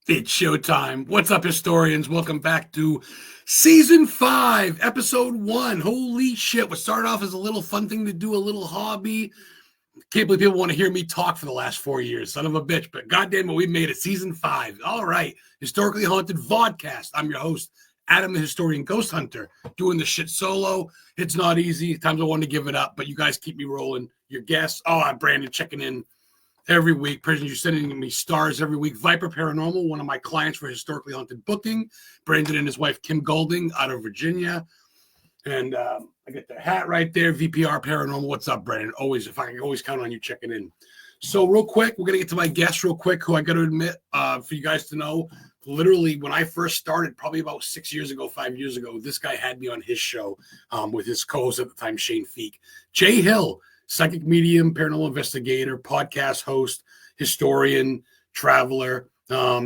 It's showtime. What's up, historians? Welcome back to season 5, episode 1. Holy shit. What started off as a little fun thing to do, a little hobby. Can't believe people want to hear me talk for the last 4 years. Son of a bitch. But goddamn it, we made it. Season 5. All right. Historically Haunted VODCAST. I'm your host, Adam the Historian Ghost Hunter. Doing the shit solo. It's not easy. Times I want to give it up, but you guys keep me rolling. Your guests. Brandon checking in every week. You're sending me stars every week. Viper Paranormal, one of my clients for Historically Haunted booking. Brandon and his wife, Kim Golding, out of Virginia. And I get the hat right there. VPR Paranormal. What's up, Brandon? I can always count on you checking in. So real quick, we're going to get to my guest real quick, who I got to admit, for you guys to know, literally when I first started, probably about 5 years ago, this guy had me on his show with his co-host at the time, Shane Feek. Jay Hill, psychic medium, paranormal investigator, podcast host, historian, traveler,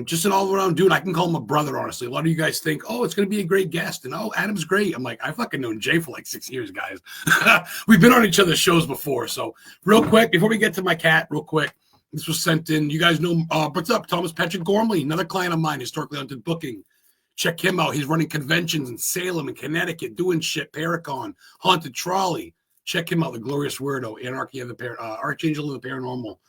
just an all-around dude. I can call him a brother, honestly. A lot of you guys think, it's going to be a great guest. And, Adam's great. I'm like, I fucking known Jay for like 6 years, guys. We've been on each other's shows before. So real quick, before we get to my cat, this was sent in. You guys know, what's up, Thomas Patrick Gormley, another client of mine, Historically Haunted Booking. Check him out. He's running conventions in Salem and Connecticut, doing shit, Paracon, Haunted Trolley. Check him out, the Glorious Weirdo, Archangel of the Paranormal.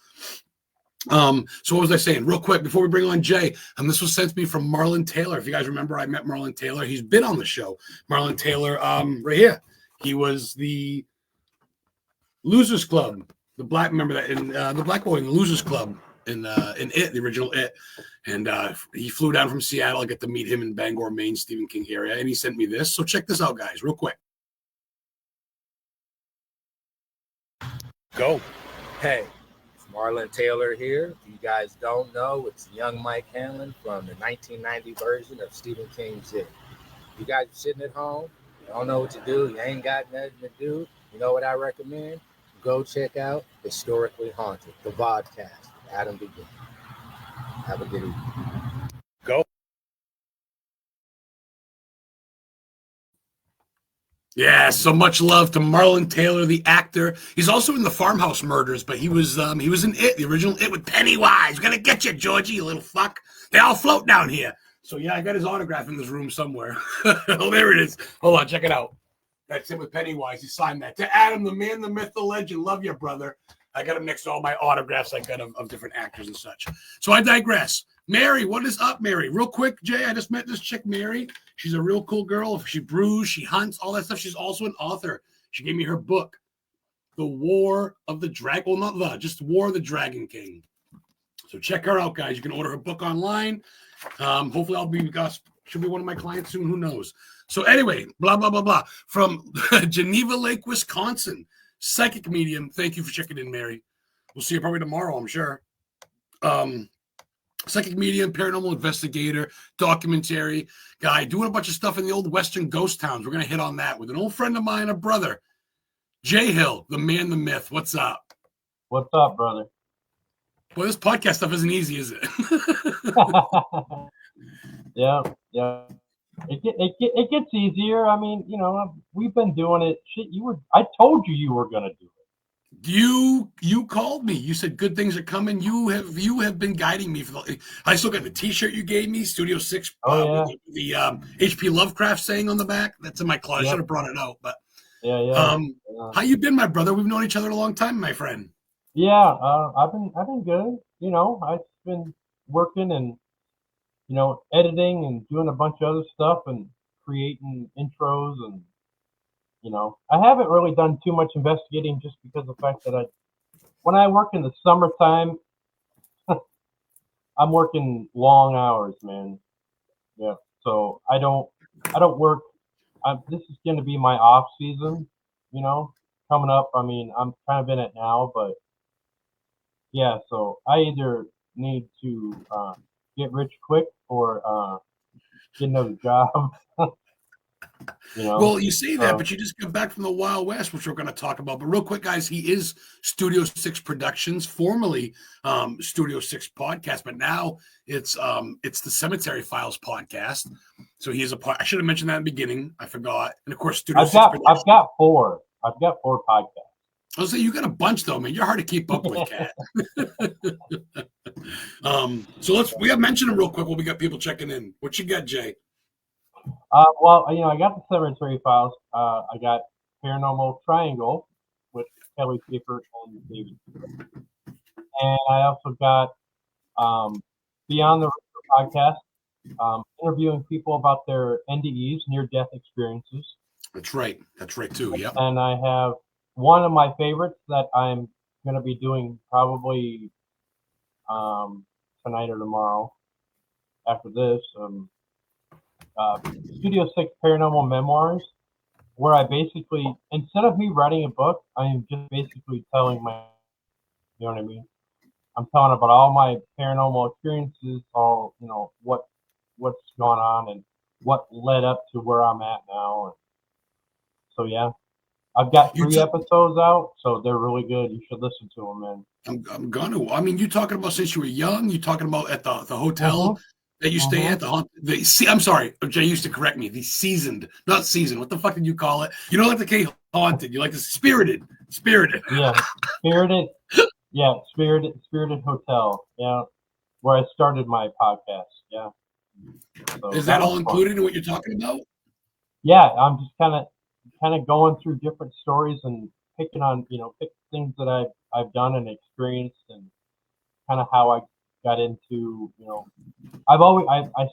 So what was I saying? Real quick, before we bring on Jay, this was sent to me from Marlon Taylor. If you guys remember, I met Marlon Taylor. He's been on the show. Marlon Taylor, right here. He was the Losers Club, the black boy in the Losers Club in It, the original It. And he flew down from Seattle. I get to meet him in Bangor, Maine, Stephen King area, and he sent me this. So check this out, guys, real quick. Go. Hey, it's Marlon Taylor here. If you guys don't know, it's young Mike Hanlon from the 1990 version of Stephen King's It. You guys are sitting at home, you don't know what to do, you ain't got nothing to do, you know what I recommend? Go check out Historically Haunted, the VODCAST. Adam begin. Have a good evening. Go. Yeah, so much love to Marlon Taylor, the actor. He's also in the Farmhouse Murders, but he was in It, the original It with Pennywise. Gonna get you, Georgie, you little fuck. They all float down here. So yeah, I got his autograph in this room somewhere. Oh, there it is. Hold on, check it out. That's it with Pennywise. He signed that. To Adam, the man, the myth, the legend. Love you, brother. I got him next to all my autographs I got of different actors and such. So I digress. Mary, what is up, Mary? Real quick, Jay, I just met this chick, Mary. She's a real cool girl. She brews, she hunts, all that stuff. She's also an author. She gave me her book, The War of the Dragon. Well, not just War of the Dragon King. So check her out, guys. You can order her book online. Hopefully she'll be one of my clients soon. Who knows? So anyway, blah, blah, blah, blah. From Geneva Lake, Wisconsin, psychic medium. Thank you for checking in, Mary. We'll see you probably tomorrow, I'm sure. Psychic medium, paranormal investigator, documentary guy, doing a bunch of stuff in the old Western ghost towns. We're going to hit on that with an old friend of mine, a brother, Jay Hill, the man, the myth. What's up? What's up, brother? Boy, this podcast stuff isn't easy, is it? Yeah. It gets easier. I mean, we've been doing it. Shit, I told you were going to do it. You called me. You said good things are coming. You have been guiding me I still got the T-shirt you gave me, Studio 6. With the H.P. Lovecraft saying on the back. That's in my closet. I should have brought it out, but yeah. How you been, my brother? We've known each other a long time, my friend. Yeah, I've been good. I've been working and editing and doing a bunch of other stuff and creating intros and. I haven't really done too much investigating just because of the fact that when I work in the summertime, I'm working long hours, man. Yeah. So I don't work. This is going to be my off season, coming up. I mean, I'm kind of in it now, but yeah, so I either need to get rich quick or get another job. Well, you say that, but you just got back from the Wild West, which we're going to talk about. But real quick, guys, he is Studio 6 Productions, formerly Studio 6 Podcast, but now it's the Cemetery Files Podcast. So he is I should have mentioned that in the beginning. I forgot. And of course, Studio 6 Productions. I've got four podcasts. I'll say you got a bunch though, man. You're hard to keep up with, Cat. So we got to mention them real quick while we got people checking in. What you got, Jay? Well, I got the Cemetery Files. I got Paranormal Triangle with Kelly Seifert and David. And I also got Beyond the River podcast, interviewing people about their NDEs, near-death experiences. That's right. That's right, too. Yep. And I have one of my favorites that I'm going to be doing probably tonight or tomorrow after this. Studio 6 Paranormal Memoirs, where I basically, instead of me writing a book, I am just basically telling my, you know what I mean? I'm telling about all my paranormal experiences, all, what's gone on and what led up to where I'm at now. And so, yeah, I've got 3 episodes out, so they're really good. You should listen to them, man. I'm gonna. I mean, you talking about since you were young? You talking about at the hotel that you stay at? I'm sorry, Jay used to correct me. Not seasoned. What the fuck did you call it? You don't like the K haunted. You like the spirited. Yeah, spirited. Yeah, spirited hotel. Yeah, where I started my podcast. Yeah. So is that all included in what you're talking about? Yeah, I'm just kind of going through different stories and picking things that I've done and experienced, and kind of how I got into, I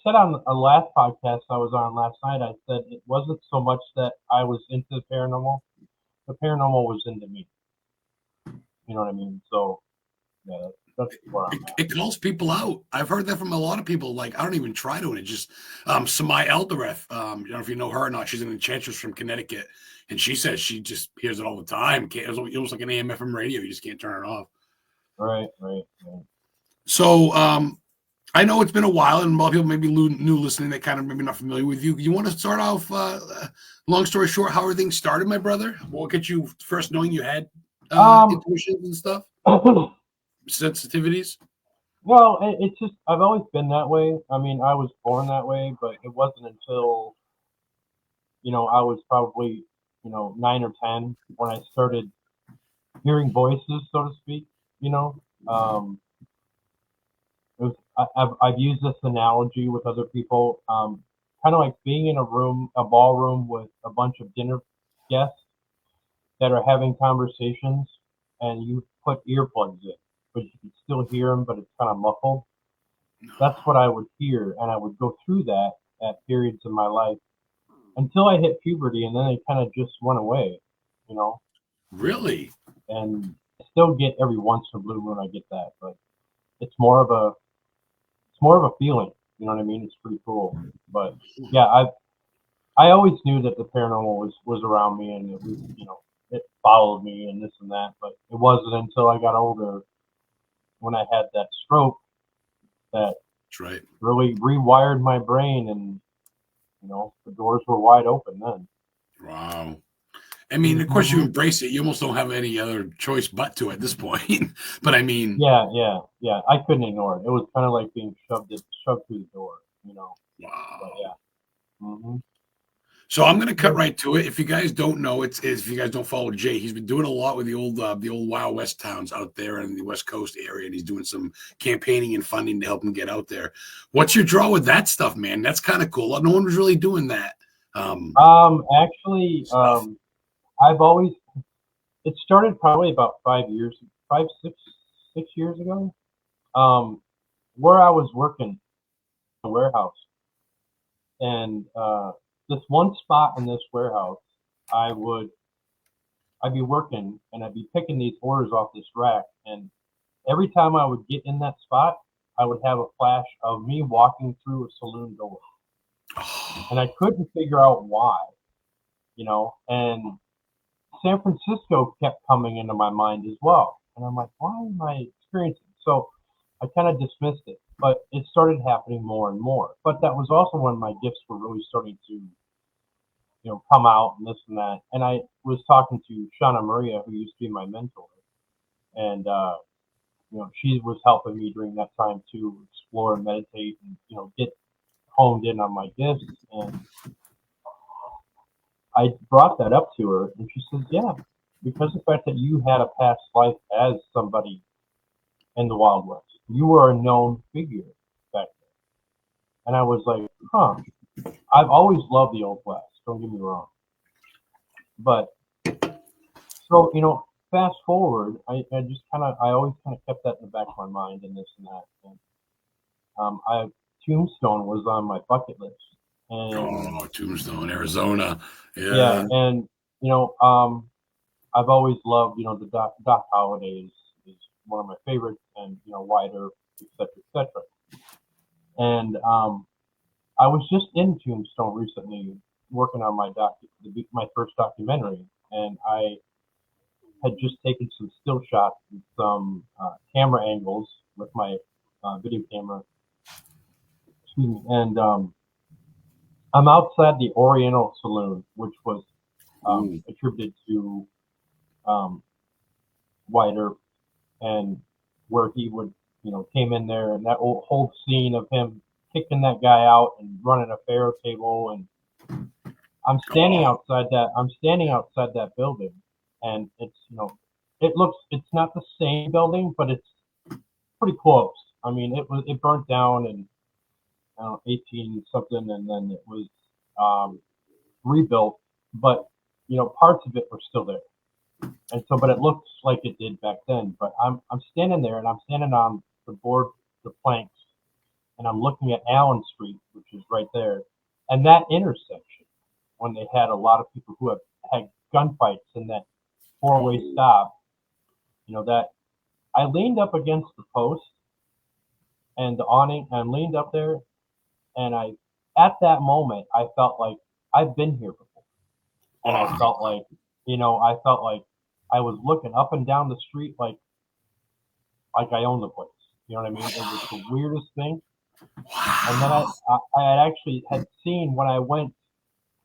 said on a last podcast I was on last night, I said it wasn't so much that I was into the paranormal was into me. You know what I mean? So yeah, that's where I'm at. It calls people out. I've heard that from a lot of people. Like, I don't even try to, and it just Samai Eldareth, I don't know if you know her or not. She's an enchantress from Connecticut, and she says she just hears it all the time. It's almost like an AM FM radio. You just can't turn it off. Right. So I know it's been a while, and a lot of people maybe new listening that kind of maybe not familiar with you. You want to start off, long story short, how everything started, my brother? What got you first knowing you had intuitions and stuff? Sensitivities? Well, it's just, I've always been that way. I mean, I was born that way, but it wasn't until, I was probably, 9 or 10 when I started hearing voices, so to speak, I've used this analogy with other people, kind of like being in a ballroom with a bunch of dinner guests that are having conversations, and you put earplugs in, but you can still hear them, but it's kind of muffled. That's what I would hear, and I would go through that at periods in my life until I hit puberty, and then it kind of just went away, Really? And I still get every once in a blue moon I get that, but it's more of a feeling, you know what I mean? It's pretty cool. But yeah, I always knew that the paranormal was around me, and it was, it followed me and this and that, but it wasn't until I got older, when I had that stroke, that really rewired my brain, and the doors were wide open then. Wow. I mean, of course you embrace it. You almost don't have any other choice but to at this point. But I mean, yeah. I couldn't ignore it. It was kind of like being shoved through the door, Wow. But yeah. So I'm going to cut right to it. If you guys don't know, if you guys don't follow Jay, he's been doing a lot with the old Wild West towns out there in the West Coast area, and he's doing some campaigning and funding to help him get out there. What's your draw with that stuff, man? That's kind of cool. No one was really doing that. Actually, it started probably about 6 years ago, where I was working in a warehouse, and this one spot in this warehouse, I'd be working, and I'd be picking these orders off this rack, and every time I would get in that spot, I would have a flash of me walking through a saloon door, and I couldn't figure out why, and San Francisco kept coming into my mind as well. And I'm like, why am I experiencing it? So I kind of dismissed it, but it started happening more and more. But that was also when my gifts were really starting to, come out and this and that. And I was talking to Shauna Maria, who used to be my mentor. And, she was helping me during that time to explore and meditate and, get honed in on my gifts. And I brought that up to her, and she says, yeah, because of the fact that you had a past life as somebody in the Wild West. You were a known figure back then. And I was like, huh. I've always loved the Old West, don't get me wrong. But, so, fast forward, I always kind of kept that in the back of my mind and this and that. And Tombstone was on my bucket list. And, Tombstone, Arizona. Yeah, and, I've always loved, the Doc Holliday is one of my favorites, and, Wider, et cetera, et cetera. And I was just in Tombstone recently working on my first documentary, and I had just taken some still shots and some camera angles with my video camera. Excuse me. And I'm outside the Oriental Saloon, which was attributed to Wider, and where he would, came in there, and that whole scene of him kicking that guy out and running a faro table, and I'm standing outside that building, and it's, it's not the same building, but it's pretty close. I mean, it burnt down in 18 something, and then it was rebuilt, but parts of it were still there. And so, but it looks like it did back then. But I'm standing there, and I'm standing on the planks, and I'm looking at Allen Street, which is right there, and that intersection, when they had a lot of people who have had gunfights in that four-way stop, that I leaned up against the post and the awning, and I leaned up there, and at that moment, I felt like I've been here before, and I felt like I was looking up and down the street like I owned the place. You know what I mean? It was the weirdest thing. And then I actually had seen, when I went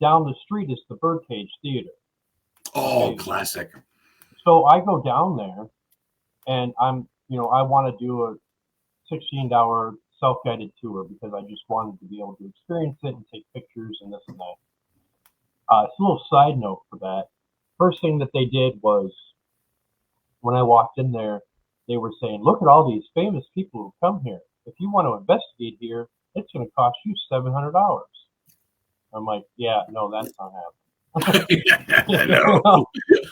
down the street, is the Birdcage Theater. Okay. Classic. So I go down there, and I want to do a 16-hour self-guided tour because I just wanted to be able to experience it and take pictures and this and that. It's a little side note for that. First thing that they did was, when I walked in there, they were saying, look at all these famous people who come here. If you want to investigate here, it's going to cost you $700. I'm like, yeah, no, that's not happening.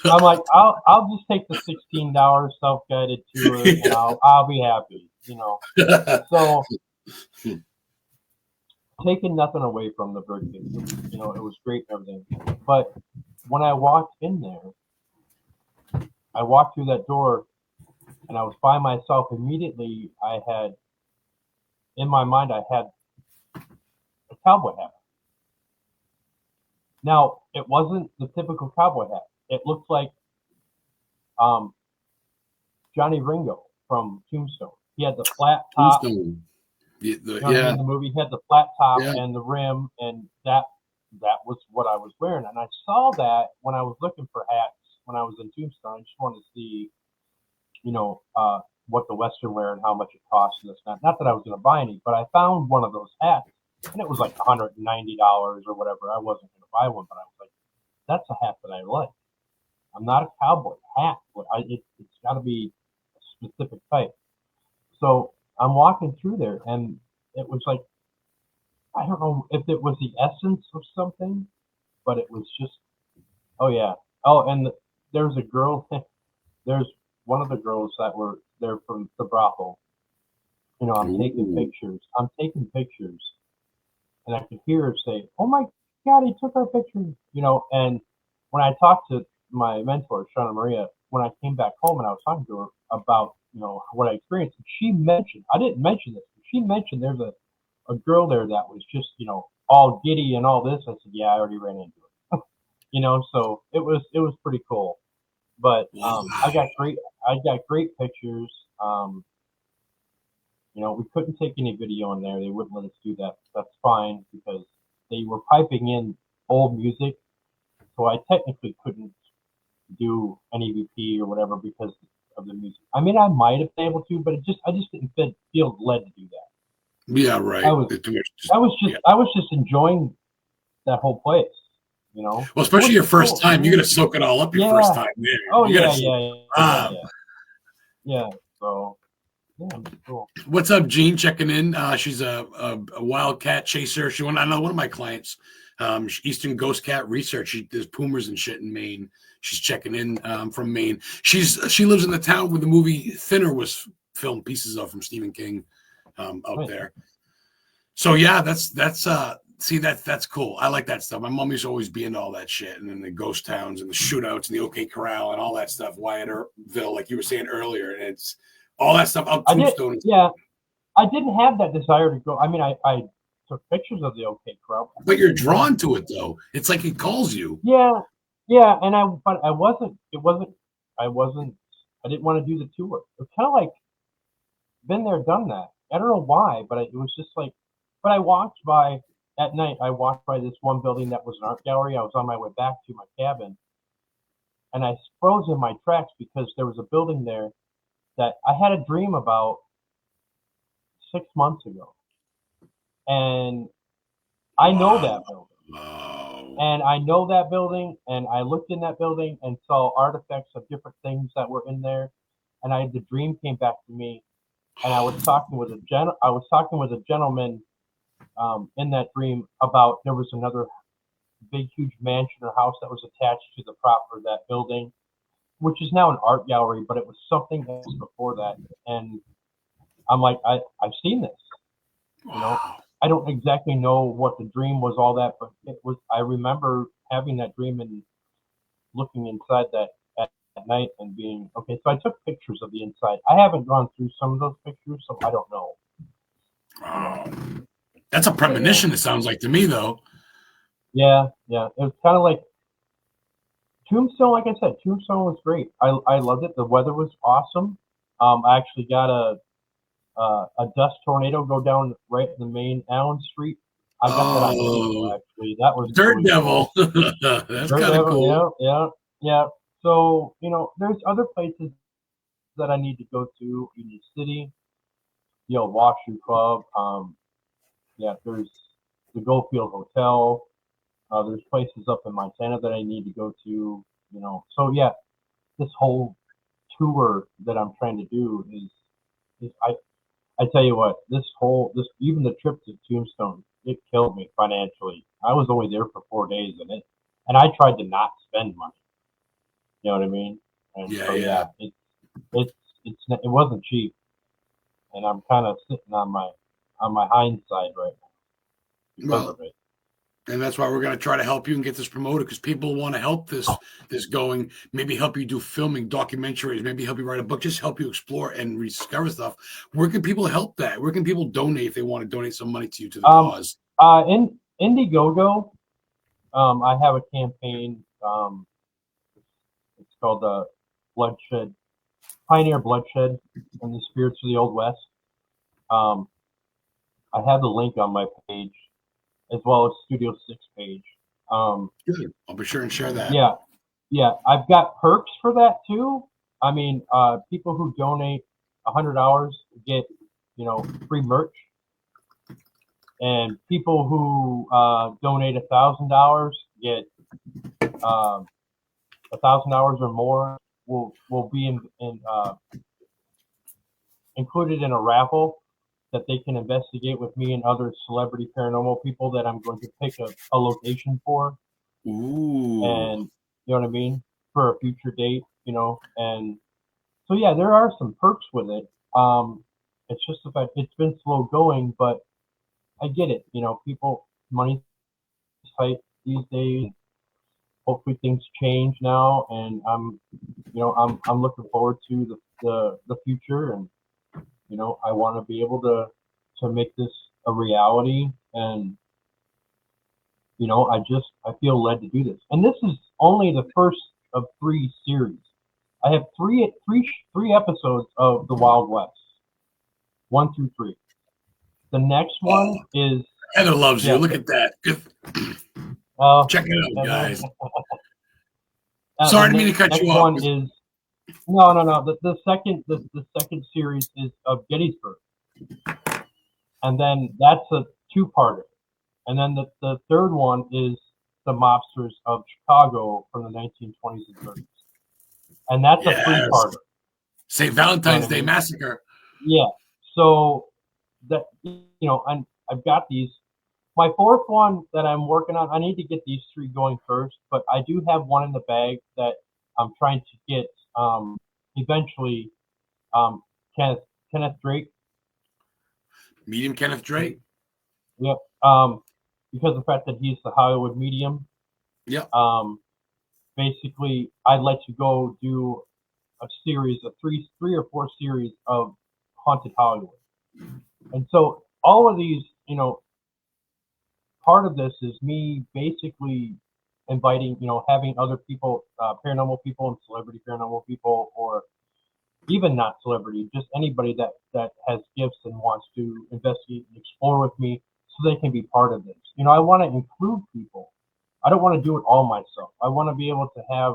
I'm like, I'll just take the $16 self-guided tour, and I'll be happy, So, taking nothing away from the Birdcage, it was great and everything. But when I walked in there, I walked through that door, and I was by myself. Immediately, in my mind, I had a cowboy hat. Now, it wasn't the typical cowboy hat. It looked like Johnny Ringo from Tombstone. He had the flat top. Tombstone. In the movie, he had the flat top and the rim, and that was what I was wearing. And I saw that when I was looking for hats when I was in Tombstone. I just wanted to see, what the Western wear and how much it cost and this and that. Not that I was going to buy any, but I found one of those hats, and it was like $190 or whatever. I wasn't going to buy one, but I was like, that's a hat that I like. I'm not a cowboy hat, but it's got to be a specific type. So I'm walking through there, and it was like, I don't know if it was the essence of something, but it was just, oh yeah. Oh, and there's a girl, there's one of the girls that were there from the brothel. I'm taking pictures, and I could hear her say, oh my God, he took our picture, and when I talked to my mentor, Shauna Maria, when I came back home and I was talking to her about, what I experienced, she mentioned, I didn't mention this, but she mentioned there's a girl there that was just, all giddy and all this. I said, yeah, I already ran into it. So it was pretty cool. But I got great pictures. We couldn't take any video in there. They wouldn't let us do that. That's fine, because they were piping in old music, so I technically couldn't do an EVP or whatever because of the music. I mean, I might have been able to, but I just didn't feel led to do that. Yeah, right. I was just enjoying that whole place. you know. Well, especially your first Cool. time, you're gonna soak it all up your first time there. Oh you yeah. So yeah, it's cool. What's up, Jean? Checking in. She's a wildcat chaser. She went. I know one of my clients, Eastern Ghost Cat Research. She does pumas and shit in Maine. She's checking in from Maine. She lives in the town where the movie Thinner was filmed pieces of from Stephen King out there. So yeah, that's cool. I like that stuff. My mom used to always be into all that shit, and then the ghost towns and the shootouts and the OK Corral and all that stuff. Wyattville, like you were saying earlier, and it's all that stuff out Tombstone. I didn't have that desire to go. I mean, I took pictures of the OK Corral, but you're drawn to it though. It's like it calls you. Yeah, and I didn't want to do the tour. It's kind of like been there, done that. I don't know why, but it was just like. But I walked by at night. I walked by this one building that was an art gallery. I was on my way back to my cabin, and I froze in my tracks because there was a building there that I had a dream about 6 months ago, and I know that building. Wow. And I know that building, and I looked in that building and saw artifacts of different things that were in there, and the dream came back to me, and I was talking with a gentleman in that dream about there was another big, huge mansion or house that was attached to the prop of that building, which is now an art gallery, but it was something else before that. And I'm like, I've seen this, you know. I don't exactly know what the dream was, all that, but it was. I remember having that dream and looking inside that at night and being okay. So I took pictures of the inside. I haven't gone through some of those pictures, so I don't know. Wow. That's a premonition. It sounds like to me, though. Yeah. It was kind of like Tombstone. Like I said, Tombstone was great. I loved it. The weather was awesome. I actually got a dust tornado go down right in the main Allen Street. I got that on video, actually. That was Dirt really Devil. Cool. That's kind of cool. Yeah. So, there's other places that I need to go to in the city. The old Washoe Club. There's the Goldfield Hotel. There's places up in Montana that I need to go to. So yeah, this whole tour that I'm trying to do is I tell you what, even the trip to Tombstone, it killed me financially. I was only there for 4 days, and I tried to not spend money. You know what I mean? And it wasn't cheap, and I'm kind of sitting on my hindsight right now because of it. And that's why we're going to try to help you and get this promoted, because people want to help this going, maybe help you do filming, documentaries, maybe help you write a book, just help you explore and rediscover stuff. Where can people help that? Where can people donate if they want to donate some money to you, to the cause? In Indiegogo, I have a campaign. It's called Bloodshed, Pioneer Bloodshed and the Spirits of the Old West. I have the link on my page, as well as Studio 6 page. Good. I'll be sure and share that. Yeah. I've got perks for that too. I mean, people who donate $100 get, free merch, and people who donate $1,000 get $1,000 or more will be included in a raffle that they can investigate with me and other celebrity paranormal people that I'm going to pick a location for. Ooh. And you know what I mean? For a future date, and so yeah, there are some perks with it. It's just the fact it's been slow going, but I get it. People, money's tight these days. Hopefully things change now, and I'm looking forward to the future, and I want to be able to make this a reality, and I feel led to do this. And this is only the first of 3 series. I have three episodes of The Wild West, 1 through 3. The next one is Heather loves you. Look at that. Good. Check it out, guys. Sorry, I didn't mean to cut you off. Next one is no. The second series is of Gettysburg, and then that's a 2-parter, and then the third one is the mobsters of Chicago from the 1920s and 30s. And that's a three-parter. St. Valentine's Day I mean? Massacre. Yeah. So that, and I've got these. My fourth one that I'm working on, I need to get these three going first, but I do have one in the bag that I'm trying to get eventually. Kenneth Drake. Medium Kenneth Drake. Yep. Because of the fact that he's the Hollywood medium. Yep. Basically, I'd like to go do a series of three or four series of haunted Hollywood. And so all of these, part of this is me basically inviting, having other people, paranormal people and celebrity paranormal people, or even not celebrity, just anybody that has gifts and wants to investigate and explore with me so they can be part of this. I want to include people. I don't want to do it all myself. I want to be able to have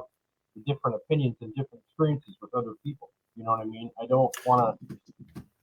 different opinions and different experiences with other people. You know what I mean? I don't want to.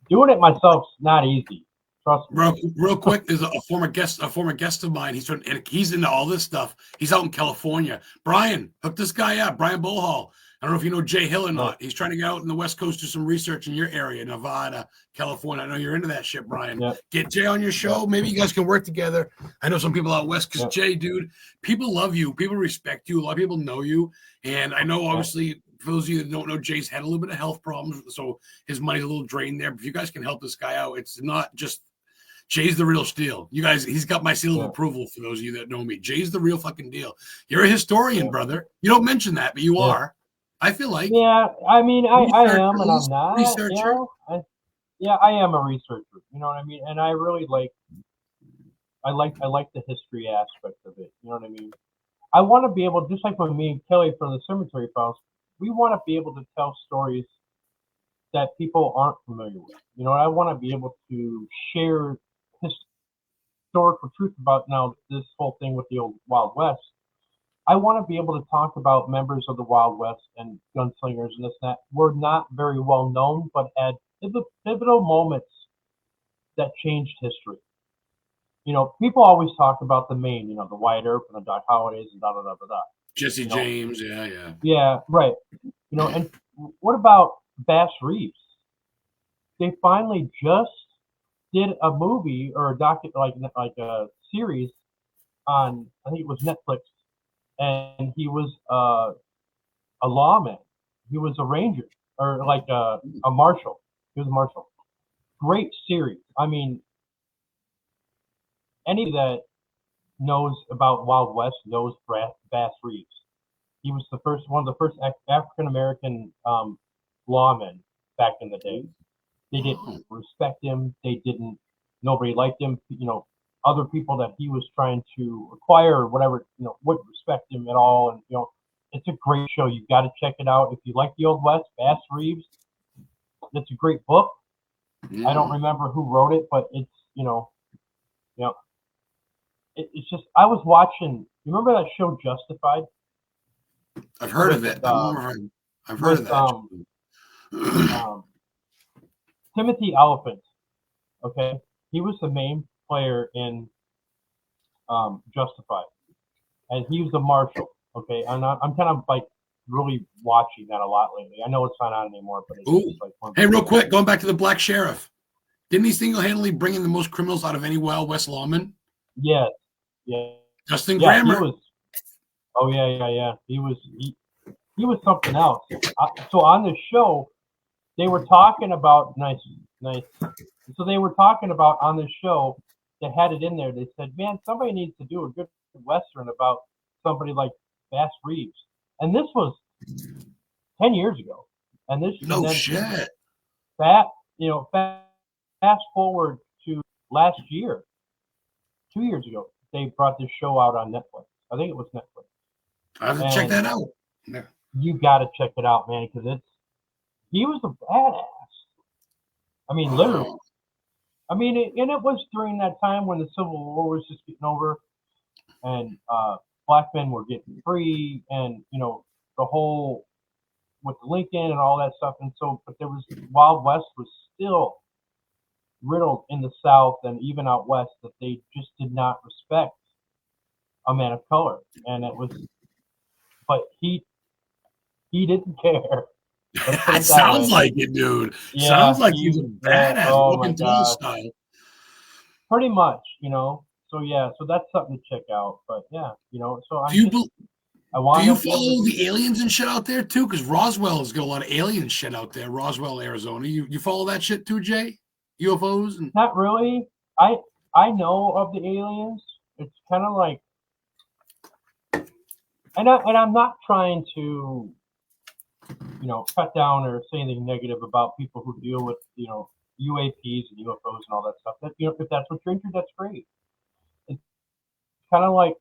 Doing it myself's not easy. Trust me. Real quick, there's a former guest of mine. He's into all this stuff. He's out in California. Brian, hook this guy up. Brian Bohall. I don't know if you know Jay Hill or not. He's trying to get out in the West Coast, do some research in your area, Nevada, California. I know you're into that shit, Brian. Yep. Get Jay on your show. Yep. Maybe you guys can work together. I know some people out west because Jay, dude, people love you. People respect you. A lot of people know you. And I know, obviously, for those of you that don't know, Jay's had a little bit of health problems, so his money's a little drained there. But if you guys can help this guy out, it's not just Jay's the real steal. You guys, he's got my seal of approval for those of you that know me. Jay's the real fucking deal. You're a historian, brother. You don't mention that, but you are. I feel like. Yeah, I mean, I am, and I'm not. Researcher. I am a researcher. You know what I mean? And I really I like the history aspect of it. You know what I mean? I want to be able, just like when me and Kelly from the Cemetery Files, we want to be able to tell stories that people aren't familiar with. I want to be able to share historical truth about now this whole thing with the old Wild West. I want to be able to talk about members of the Wild West and gunslingers and this and that were not very well known, but had pivotal moments that changed history. People always talk about the main, the Wyatt Earp and the Doc Holliday's and da da da da da. Jesse James, yeah. Yeah, right. And what about Bass Reeves? They finally just did a movie or a like a series on, I think it was Netflix, and he was a lawman. He was a ranger or like a marshal. He was a marshal. Great series. I mean, anybody that knows about Wild West knows Bass Reeves. He was one of the first African American lawmen back in the day. They didn't respect him. Nobody liked him. Other people that he was trying to acquire or whatever, wouldn't respect him at all. And, it's a great show. You've got to check it out. If you like the Old West, Bass Reeves, it's a great book. I don't remember who wrote it, but it's, it's just, I was watching, you remember that show Justified? I've heard of it. I've heard of that. Timothy Oliphant, okay? He was the main player in Justified, and he was a marshal, okay? And I'm kind of really watching that a lot lately. I know it's not on anymore, but it's hey, real quick, going back to the Black Sheriff, didn't he single-handedly bring in the most criminals out of any Wild West lawman? Yes, yeah. Justin Grammer. He was something else. So on the show, they were talking about nice. So they were talking about on the show. They had it in there. They said, "Man, somebody needs to do a good western about somebody like Bass Reeves." And this was 10 years ago. And this shit. Fast forward to last year, 2 years ago, they brought this show out on Netflix. I think it was Netflix. I have to check that out. Yeah. You got to check it out, man, because he was a badass. I mean, literally. I mean, and it was during that time when the Civil War was just getting over, and black men were getting free, and the whole with Lincoln and all that stuff. And so, but there was Wild West was still riddled in the South and even out west that they just did not respect a man of color, and it was, but he didn't care. Let's put It it that sounds way. like it, dude. Yeah, Sounds like he's a badass, oh my walking tall gosh, style. pretty much, you know. So yeah, so that's something to check out. But yeah, you know, so Do you I do want you to be able follow to. the aliens and shit out there too? Because Roswell's got a lot of alien shit out there. Roswell, Arizona. You follow that shit too, Jay? UFOs and Not really. I know of the aliens. It's kind of like, and I'm not trying to, you know, cut down or say anything negative about people who deal with, you know, UAPs and UFOs and all that stuff. That, you know, if that's what you're into, that's great. It's kind of like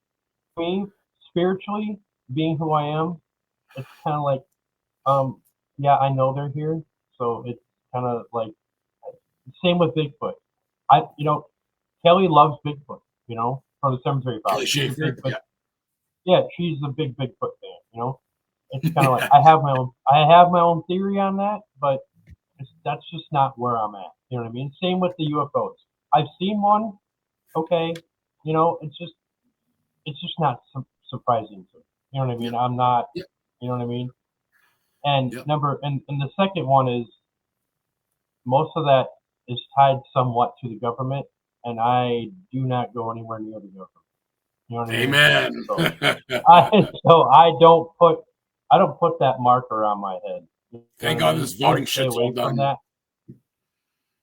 me spiritually being who I am. It's kind of like, yeah, I know they're here, so it's kind of like same with Bigfoot. You know, Kelly loves Bigfoot. You know, from the Cemetery Kelly Files. She's a Schaefer. big, Yeah. yeah, she's a big Bigfoot fan. You know, it's kind of like I have my own theory on that, but that's just not where I'm at. You know what I mean? Same with the UFOs. I've seen one. Okay, you know, it's just not surprising to me. You know what I mean? Yep. I'm not. Yep. You know what I mean? And Yep. and the second one is most of that is tied somewhat to the government, and I do not go anywhere near the government. You know what I mean? Amen. So I don't put that marker on my head. You know Thank what I God mean? this I voting stay shit's all away from done. that.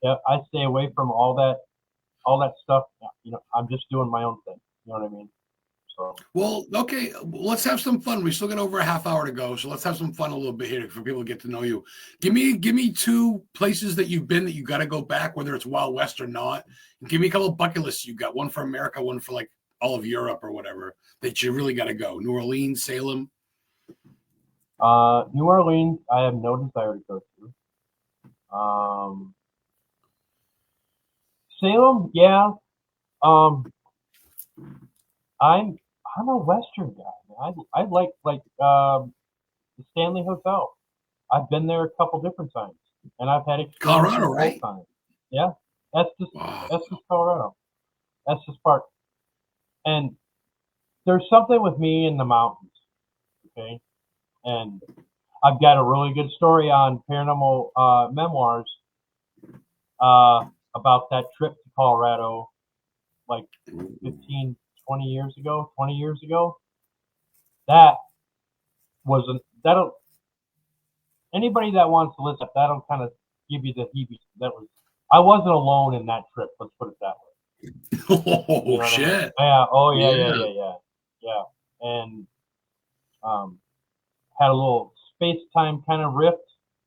Yeah, I stay away from all that stuff. You know, I'm just doing my own thing. You know what I mean? So Well, okay, let's have some fun. We still got over a half hour to go, so let's have some fun a little bit here for people to get to know you. Give me two places that you've been that you got to go back, whether it's Wild West or not. And give me a couple of bucket lists you got. One for America, one for like all of Europe or whatever that you really got to go. New Orleans, Salem. New Orleans, I have no desire to go to. Salem, yeah. Um, I'm a Western guy, man. I like the Stanley Hotel. I've been there a couple different times, and I've had experiences Colorado, both right? times. Yeah, that's just Wow. Colorado. That's just part. And there's something with me in the mountains. Okay, and I've got a really good story on paranormal memoirs about that trip to Colorado, like 15, 20 years ago. 20 years ago. That wasn't that'll anybody that wants to listen, that'll kind of give you the heebie. I wasn't alone in that trip. Let's put it that way. Oh, You know what I mean? shit. Yeah. Oh yeah, Yeah. yeah. And had a little space time kind of rift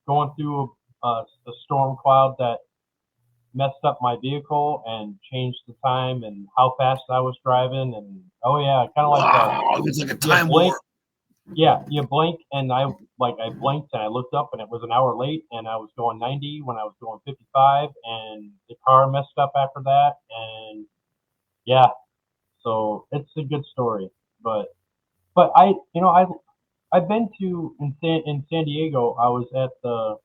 going through a storm cloud that messed up my vehicle and changed the time and how fast I was driving. And oh yeah, kind of like Wow. It's like a you time blink. warp. Yeah, you blink, and I blinked and I looked up and it was an hour late, and I was going 90 when I was going 55, and the car messed up after that, and yeah, so it's a good story. But you know, I've been to in San Diego. I was at the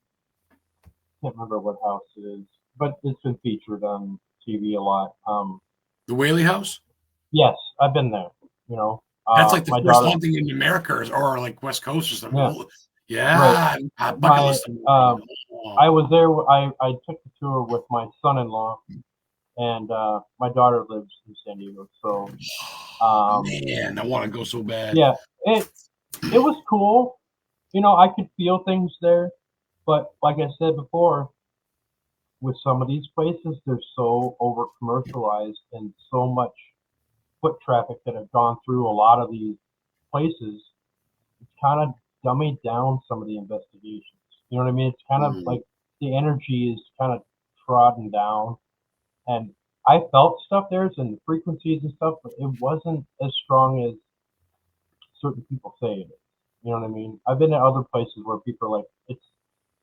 can't remember what house it is, but it's been featured on TV a lot. The Whaley House? Yes, I've been there. You know, That's like the my first daughter. haunting in America or like West Coast or something. Yeah, Yeah. right. Bucket list. I was there. I took the tour with my son-in-law, and my daughter lives in San Diego. So, Man, I want to go so bad. yeah, it was cool. You know, I could feel things there, but like I said before, with some of these places, they're so over commercialized and so much foot traffic that have gone through a lot of these places. It's kind of dummied down some of the investigations. You know what I mean? It's kind of like the energy is kind of trodden down. And I felt stuff there and the frequencies and stuff, but it wasn't as strong as certain people say it is. You know what I mean? I've been to other places where people are like,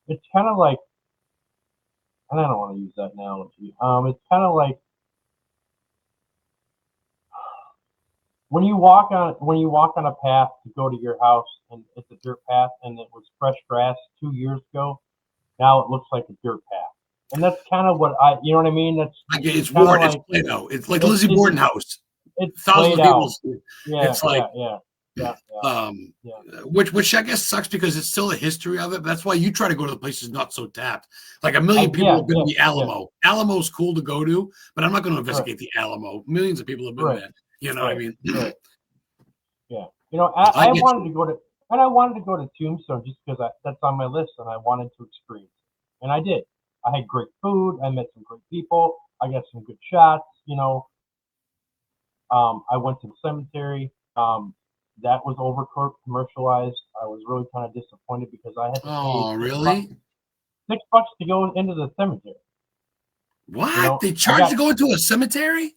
it's kind of like, and I don't want to use that analogy. It's kind of like when you walk on a path to go to your house and it's a dirt path and it was fresh grass 2 years ago. Now it looks like a dirt path. And that's kind of what you know what I mean? It's kind of worn. like It's Play-Doh. It's like Lizzie Borden house. it's thousands laid of people. out. Yeah, It's like, which I guess sucks because it's still a history of it. But that's why you try to go to the places not so tapped. Like a million people have been to the Alamo. Alamo's cool to go to, but I'm not going to investigate the Alamo. Millions of people have been there. You know what I mean? Yeah. You know, I wanted to go to, and I wanted to go to Tombstone just because that's on my list, and I wanted to experience it, and I did. I had great food. I met some great people. I got some good shots. You know, I went to the cemetery. That was over commercialized. I was really kind of disappointed because I had to pay really? $6 to go into the cemetery. What? You know, they charge to go into a cemetery?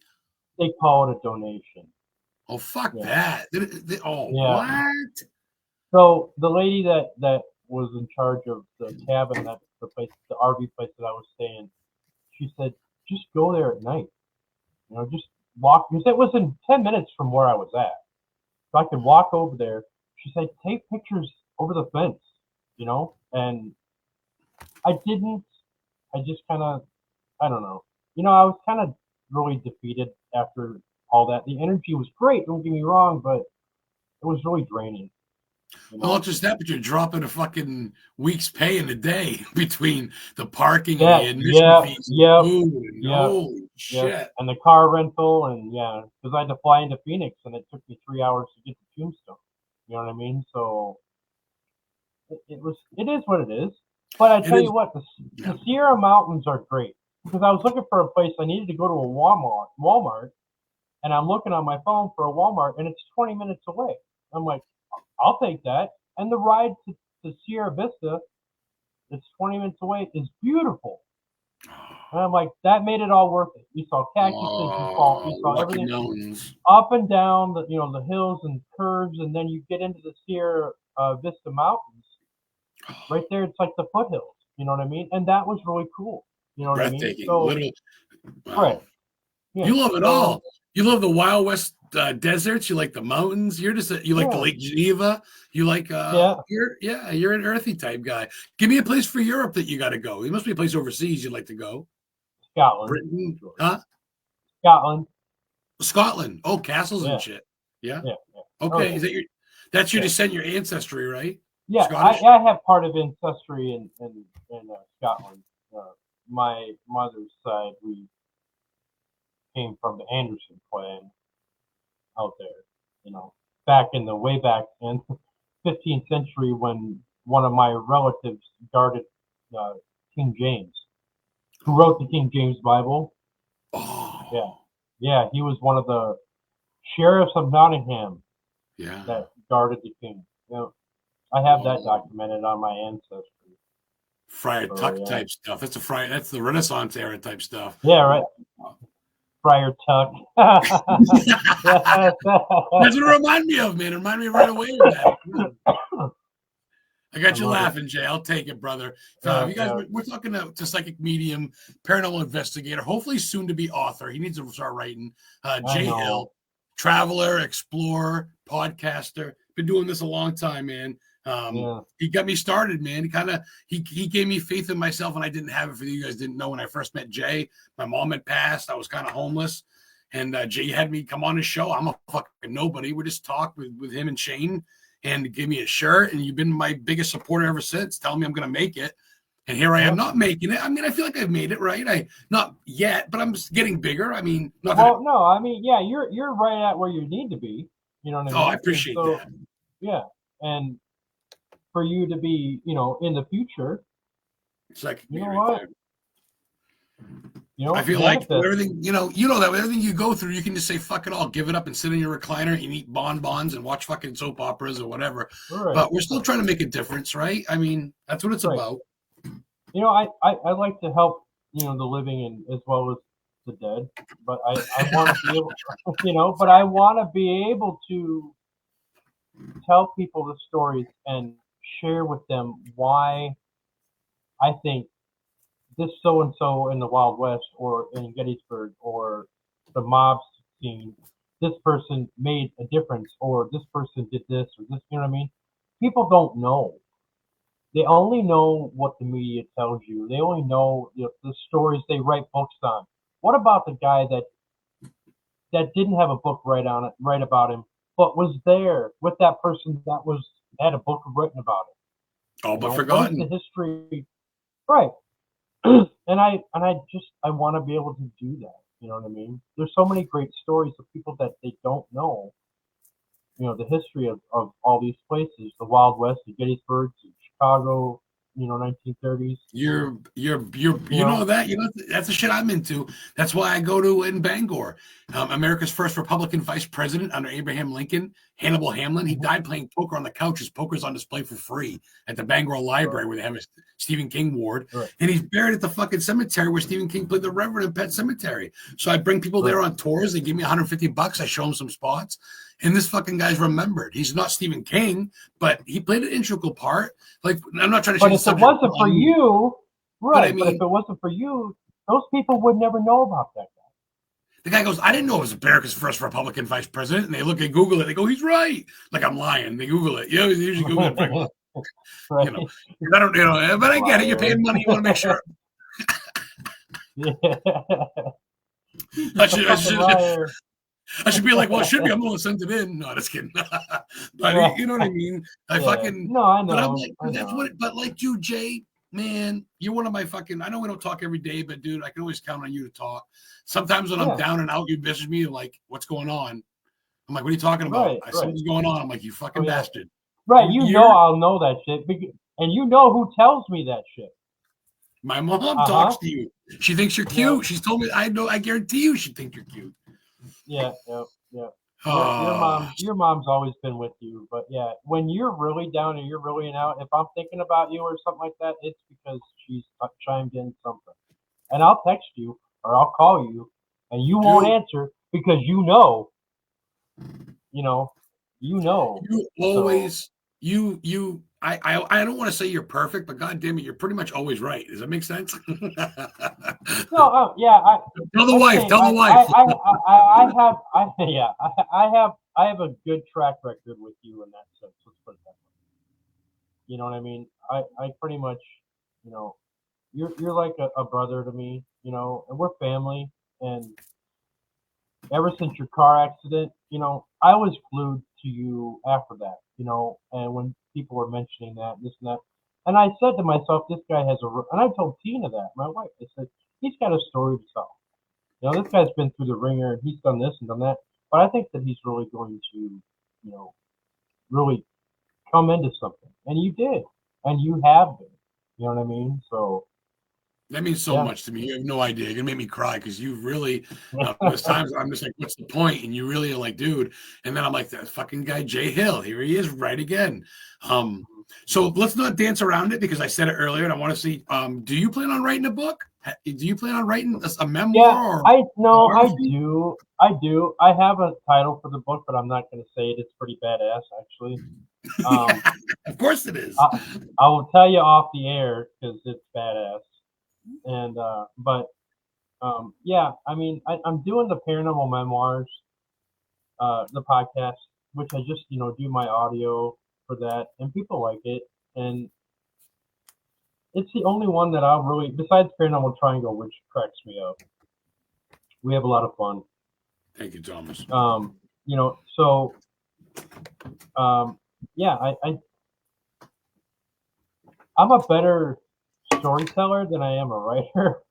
They call it a donation. Oh, fuck that. What? So the lady that was in charge of the cabin, that's the place, the RV place that I was staying, she said, just go there at night. You know, just walk, because it was in 10 minutes from where I was at. So I could walk over there. She said, take pictures over the fence, you know? And I didn't. I just kind of, I don't know. You know, I was kind of really defeated after all that. The energy was great, don't get me wrong, but it was really draining. You know? Well, not just that, but you're dropping a fucking week's pay in a day between the parking and the admission fees and food and holy shit. And the car rental and because I had to fly into Phoenix and it took me 3 hours to get to Tombstone. You know what I mean? So it is what it is. But I tell you what, the Sierra Mountains are great because I was looking for a place. I needed to go to a Walmart, and I'm looking on my phone for a Walmart, and it's 20 minutes away. I'm like, I'll take that. And the ride to Sierra Vista, that's 20 minutes away, is beautiful. And I'm like, that made it all worth it. You saw cactuses, you saw everything mountains. up and down the the hills and curves, and then you get into the Sierra Vista Mountains. Right there, it's like the foothills. You know what I mean? And that was really cool. You know what I mean? So, right. Yeah. You love it all. You love the Wild West deserts. You like the mountains. You're just you like the Lake Geneva. You like you're an earthy type guy. Give me a place for Europe that you got to go. There must be a place overseas you'd like to go. Scotland. Britain, huh? Scotland. Oh, castles and shit. Yeah. Okay, is that that's your descent, your ancestry, right? Yeah, I have part of ancestry in Scotland. My mother's side, we came from the Anderson clan out there, you know, back in the way back in 15th century when one of my relatives guarded King James, who wrote the King James Bible. Oh. Yeah, he was one of the sheriffs of Nottingham. Yeah. That guarded the king. You know, I have that documented on my ancestry. Friar Tuck type stuff. That's the Renaissance era type stuff. Yeah, right. Friar Tuck. That's what it reminded me of, man. It reminded me right away of that. I got you laughing, Jay. I'll take it, brother. You guys, we're talking to psychic medium, paranormal investigator, hopefully soon to be author. He needs to start writing. Jay Hill, traveler, explorer, podcaster. Been doing this a long time, man. He got me started, man. He gave me faith in myself, and I didn't have it for you guys. Didn't know when I first met Jay. My mom had passed. I was kind of homeless, and Jay had me come on his show. I'm a fucking nobody. We just talked with him and Shane, and give me a shirt. And you've been my biggest supporter ever since, telling me I'm going to make it. And here I am, not making it. I mean, I feel like I've made it, right? Not yet, but I'm just getting bigger. I mean, you're right at where you need to be. You know what I mean? Oh, I appreciate that. Yeah, and for you to be, in the future, it's like I feel like everything, that everything you go through, you can just say fuck it all, give it up, and sit in your recliner and eat bonbons and watch fucking soap operas or whatever. Right. But we're still trying to make a difference, right? I mean, that's what it's about. I like to help, the living and as well as the dead, but I want to be able, but I want to be able to tell people the stories and share with them why I think this so-and-so in the Wild West or in Gettysburg or the mob scene, this person made a difference or this person did this or this, you know what I mean? People don't know. They only know what the media tells you. They only know the stories they write books on. What about the guy that that didn't have a book right about him, but was there with that person that had a book written about it. All You but know, forgotten. what is the history? Right. and I want to be able to do that. You know what I mean? There's so many great stories of people that they don't know. You know, the history of all these places, the Wild West, the Gettysburg, Chicago, 1930s. You know that, that's the shit I'm into. That's why I go to in Bangor. America's first Republican vice president under Abraham Lincoln, Hannibal Hamlin. He died playing poker on the couch. His poker's on display for free at the Bangor Library where they have a Stephen King ward. Right. And he's buried at the fucking cemetery where Stephen King played the Reverend in Pet Cemetery. So I bring people there on tours. They give me $150. I show them some spots. And this fucking guy's remembered. He's not Stephen King, but he played an integral part. Like, I'm not trying to. But if it wasn't for you, right? But I mean, if it wasn't for you, those people would never know about that guy. The guy goes, I didn't know it was America's first Republican vice president. And they look at Google it. They go, he's right. Like I'm lying. They Google it. You usually Google it. Right. I don't, but I get it. You're paying money. You want to make sure. I should be like, well, it should be. I'm the one who sent it in. No, just kidding. But you know what I mean? No, I know. But I'm like, that's what. But like you, Jay, man, you're one of my fucking. I know we don't talk every day, but dude, I can always count on you to talk. Sometimes when I'm down and out, you message me like, "What's going on?" I'm like, "What are you talking about?" Something's going on. I'm like, "You fucking bastard!" Right? I'll know that shit, and you know who tells me that shit. My mom talks to you. She thinks you're cute. Yeah. She's told me. I know. I guarantee you, she thinks you're cute. Yeah. Your mom's always been with you, but yeah, when you're really down and you're really out, if I'm thinking about you or something like that, it's because she's chimed in something, and I'll text you or I'll call you, and you won't answer because you always I don't want to say you're perfect, but God damn it, you're pretty much always right. Does that make sense? No, yeah. Tell the wife. I have a good track record with you in that sense. Let's put it that way. You know what I mean? I pretty much, you're like a brother to me, and we're family. And ever since your car accident, I was glued to you after that, and when people were mentioning that, this and that. And I said to myself, this guy has and I told Tina that, my wife, I said, he's got a story to tell. This guy's been through the ringer and he's done this and done that. But I think that he's really going to, really come into something. And you did. And you have been. You know what I mean? So. That means so much to me. You have no idea. You're going to make me cry because you really, there's times I'm just like, what's the point? And you really are like, dude. And then I'm like, that fucking guy, Jay Hill, here he is right again. So let's not dance around it because I said it earlier and I want to see, do you plan on writing a book? Do you plan on writing a memoir? Yeah, I do. I have a title for the book, but I'm not going to say it. It's pretty badass, actually. Of course it is. I will tell you off the air because it's badass. And yeah, I mean, I'm doing the paranormal memoirs, the podcast, which I just do my audio for that, and people like it, and it's the only one that I'll really, besides Paranormal Triangle, which cracks me up. We have a lot of fun. Thank you, Thomas. So yeah, I'm a better storyteller than I am a writer.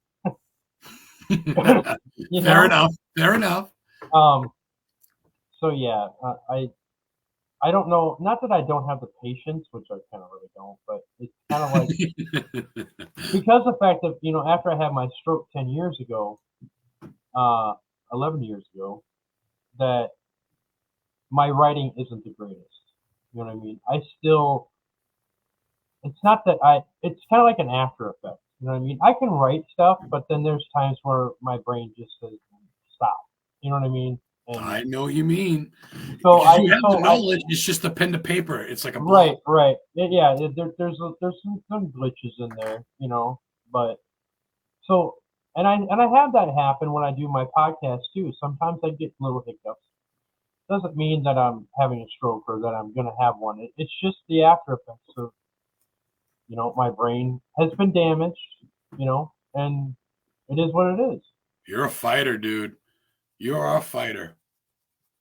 Fair enough. So yeah, I don't know. Not that I don't have the patience, which I kind of really don't, but it's kind of like because the fact that after I had my stroke 10 years ago, 11 years ago, that my writing isn't the greatest. You know what I mean? It's not that it's kind of like an after effect. You know what I mean? I can write stuff, but then there's times where my brain just says, stop. You know what I mean? And I know what you mean. So you have the knowledge. It's just a pen to paper. It's like a right. Yeah. There's some glitches in there, but so, and I have that happen when I do my podcast too. Sometimes I get little hiccups. Doesn't mean that I'm having a stroke or that I'm going to have one. It's just the after effects of, my brain has been damaged, and it is what it is. You're a fighter, dude. You're a fighter.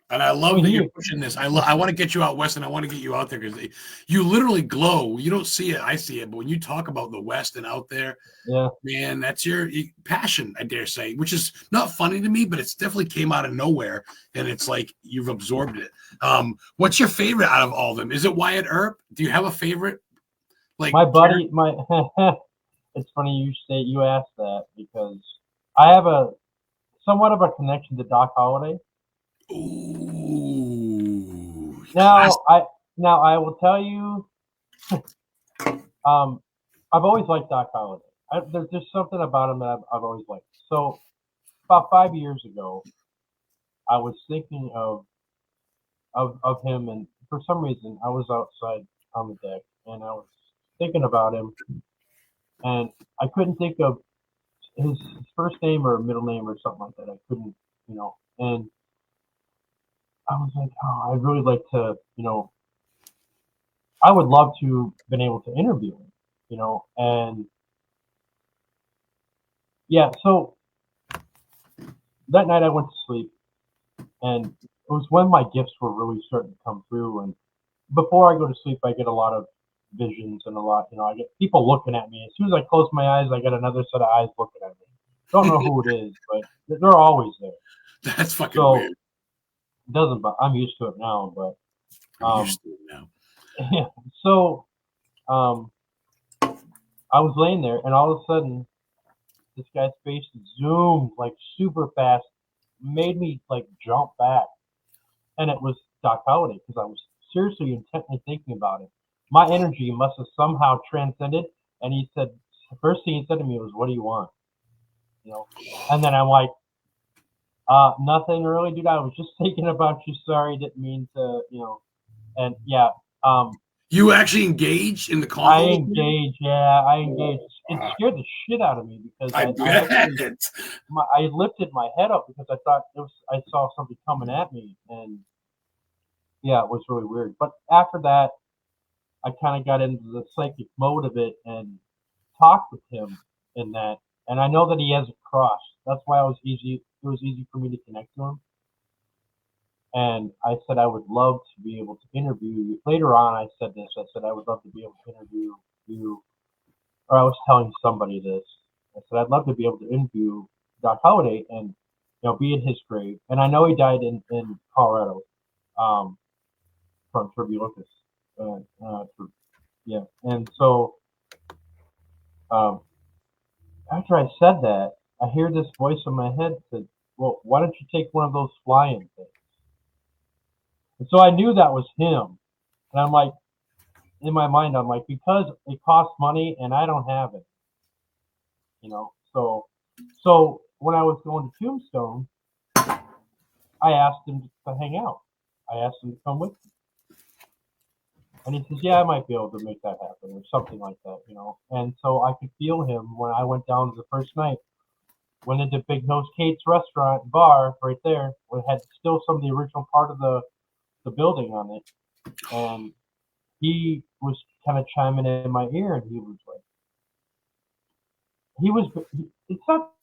And I love that you're pushing this. I want to get you out west, and I want to get you out there because you literally glow. You don't see it, I see it. But when you talk about the west and out there, yeah, man, that's your passion, I dare say, which is not funny to me, but it's definitely came out of nowhere, and it's like you've absorbed it. What's your favorite out of all of them? Is it Wyatt Earp? Do you have a favorite? Like my buddy, it's funny you asked that because I have a somewhat of a connection to Doc Holliday. Ooh. Now I will tell you, I've always liked Doc Holliday. There's just something about him that I've always liked. So about 5 years ago, I was thinking of him, and for some reason, I was outside on the deck, and I was thinking about him, and I couldn't think of his first name or middle name or something like that. I couldn't, and I was like, oh, I'd really like to, I would love to been able to interview him, and yeah, so that night I went to sleep, and it was when my gifts were really starting to come through. And before I go to sleep, I get a lot of visions and I get people looking at me. As soon as I close my eyes, I get another set of eyes looking at me. Don't know who it is, but they're always there. That's fucking weird. It doesn't, but I'm used to it now. But I'm used to it now. Yeah. So, I was laying there, and all of a sudden, this guy's face zoomed like super fast, made me like jump back, and it was Doc Holliday because I was seriously intently thinking about it. My energy must have somehow transcended, and he said, the first thing he said to me was, "What do you want?" And then I'm like, nothing really, dude. I was just thinking about you. Sorry, didn't mean to, and yeah. You actually engaged in the convo? I engaged. It scared the shit out of me because I lifted my head up because I thought I saw something coming at me, and yeah, it was really weird. But after that, I kind of got into the psychic mode of it and talked with him in that, and I know that he has a cross. That's why it was easy for me to connect to him. And I said I would love to be able to interview you. Later on, I said this. I said I would love to be able to interview you. Or I was telling somebody this. I said I'd love to be able to interview Doc Holliday and be in his grave. And I know he died in Colorado from tuberculosis. Yeah. And so after I said that, I hear this voice in my head said, "Well, why don't you take one of those flying things?" And so I knew that was him. And I'm like, in my mind, I'm like, because it costs money and I don't have it. So when I was going to Tombstone, I asked him to hang out. I asked him to come with me. And he says, yeah, I might be able to make that happen or something like that, And so I could feel him when I went down the first night. Went into Big Nose Kate's restaurant bar right there. It had still some of the original part of the building on it, and he was kind of chiming in my ear, and he was it's not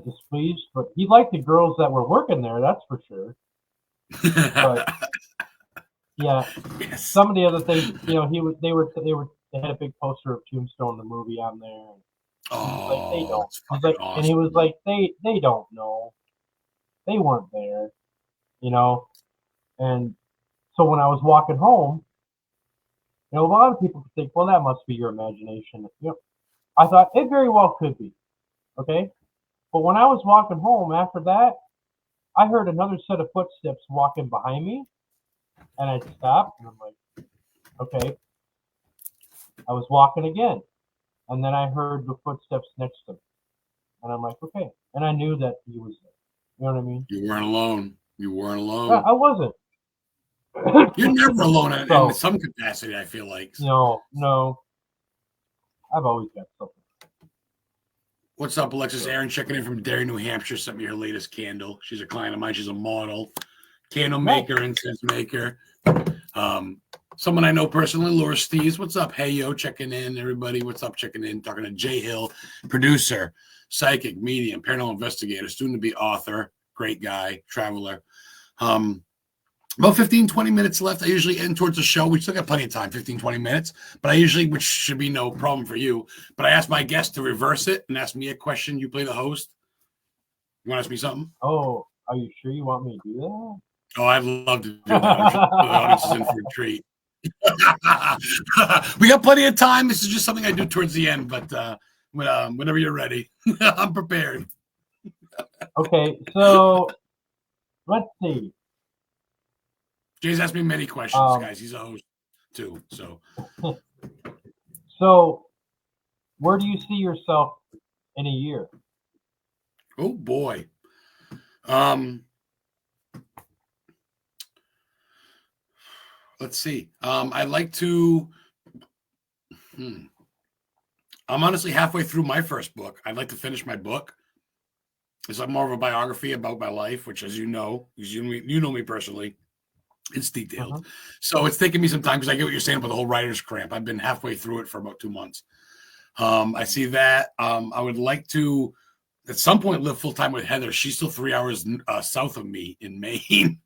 displeased, but he liked the girls that were working there, that's for sure. But yeah, yes. Some of the other things, they had a big poster of Tombstone the movie on there. Oh, they don't. Awesome. And he was like, they don't know, they weren't there, and so when I was walking home, a lot of people think, well, that must be your imagination. I thought it very well could be, okay? But when I was walking home after that, I heard another set of footsteps walking behind me, and I stopped, and I'm like, okay. I was walking again, and then I heard the footsteps next to me, and I'm like, okay. And I knew that he was there. You know what I mean? You weren't alone. I wasn't. You're never alone in some capacity, I feel like. No. I've always got something. What's up, Alexis? Aaron checking in from Derry, New Hampshire. Sent me her latest candle. She's a client of mine. She's a model, candle maker, incense maker. Someone I know personally, Laura Steves. What's up? Hey, yo, checking in, everybody. What's up? Checking in. Talking to Jay Hill, producer, psychic, medium, paranormal investigator, soon to be author. great guy, traveler. About 15, 20 minutes left. I usually end towards the show. We still got plenty of time, 15, 20 minutes. But I usually, which should be no problem for you, but I ask my guests to reverse it and ask me a question. You play the host. You want to ask me something? Oh, are you sure you want me to do that? Oh, I'd love to do that. I'm sure the audience is in for a treat. We got plenty of time. This is just something I do towards the end, but whenever you're ready, I'm prepared. Okay, so let's see. Jay's asked me many questions, guys. He's a host too. So where do you see yourself in a year? Oh boy. Let's see. I'd like to. I'm honestly halfway through my first book. I'd like to finish my book. It's like more of a biography about my life, which, as you know, because you know me personally, it's detailed. So it's taking me some time because I get what you're saying about the whole writer's cramp. I've been halfway through it for about 2 months. I see that. I would like to, at some point, live full time with Heather. She's still 3 hours south of me in Maine.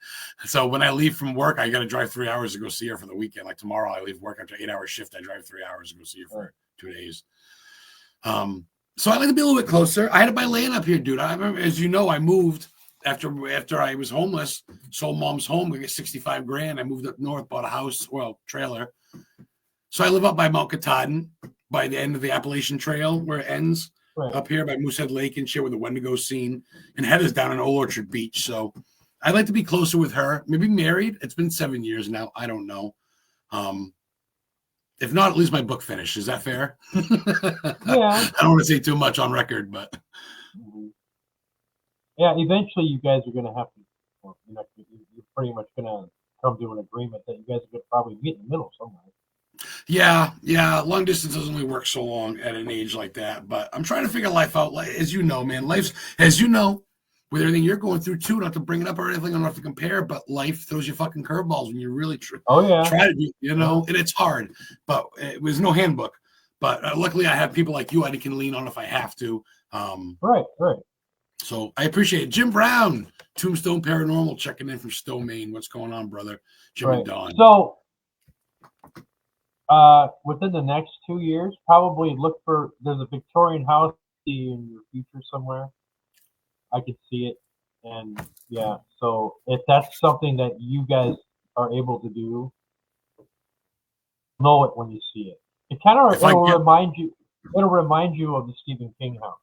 So when I leave from work, I got to drive 3 hours to go see her for the weekend. Like tomorrow, I leave work after an 8-hour shift. I drive 3 hours to go see her for 2 days. So I like to be a little bit closer. I had to buy land up here, dude. I remember, as you know, I moved after I was homeless, sold mom's home. We get 65 grand. I moved up north, bought a house, trailer. So I live up by Mount Katahdin, by the end of the Appalachian Trail where it ends, up here by Moosehead Lake and shit, where the Wendigo's scene. And Heather's down in Old Orchard Beach. So I'd like to be closer with her. Maybe married. It's been 7 years now. I don't know. If not, at least my book finished. Is that fair? Yeah. I don't want to say too much on record, but yeah, eventually you guys are going to have to. Well, you're pretty much going to come to an agreement that you guys are going to probably meet in the middle somewhere. Yeah. Long distance doesn't only work so long at an age like that, but I'm trying to figure life out. Like, as you know, man, life's, as you know, with everything you're going through too, not to bring it up or anything, I don't have to compare, but life throws you fucking curveballs when you really try to do, and it's hard, but it was no handbook. But luckily I have people like you I can lean on if I have to. Right. So I appreciate it. Jim Brown, Tombstone Paranormal, checking in from Stowe, Maine. What's going on, brother? Jim and Don. So within the next 2 years, probably look for, there's a Victorian house in your future somewhere. I could see it. And yeah, so if that's something that you guys are able to do, know it when you see it. It kind of, it'll remind you of the Stephen King house.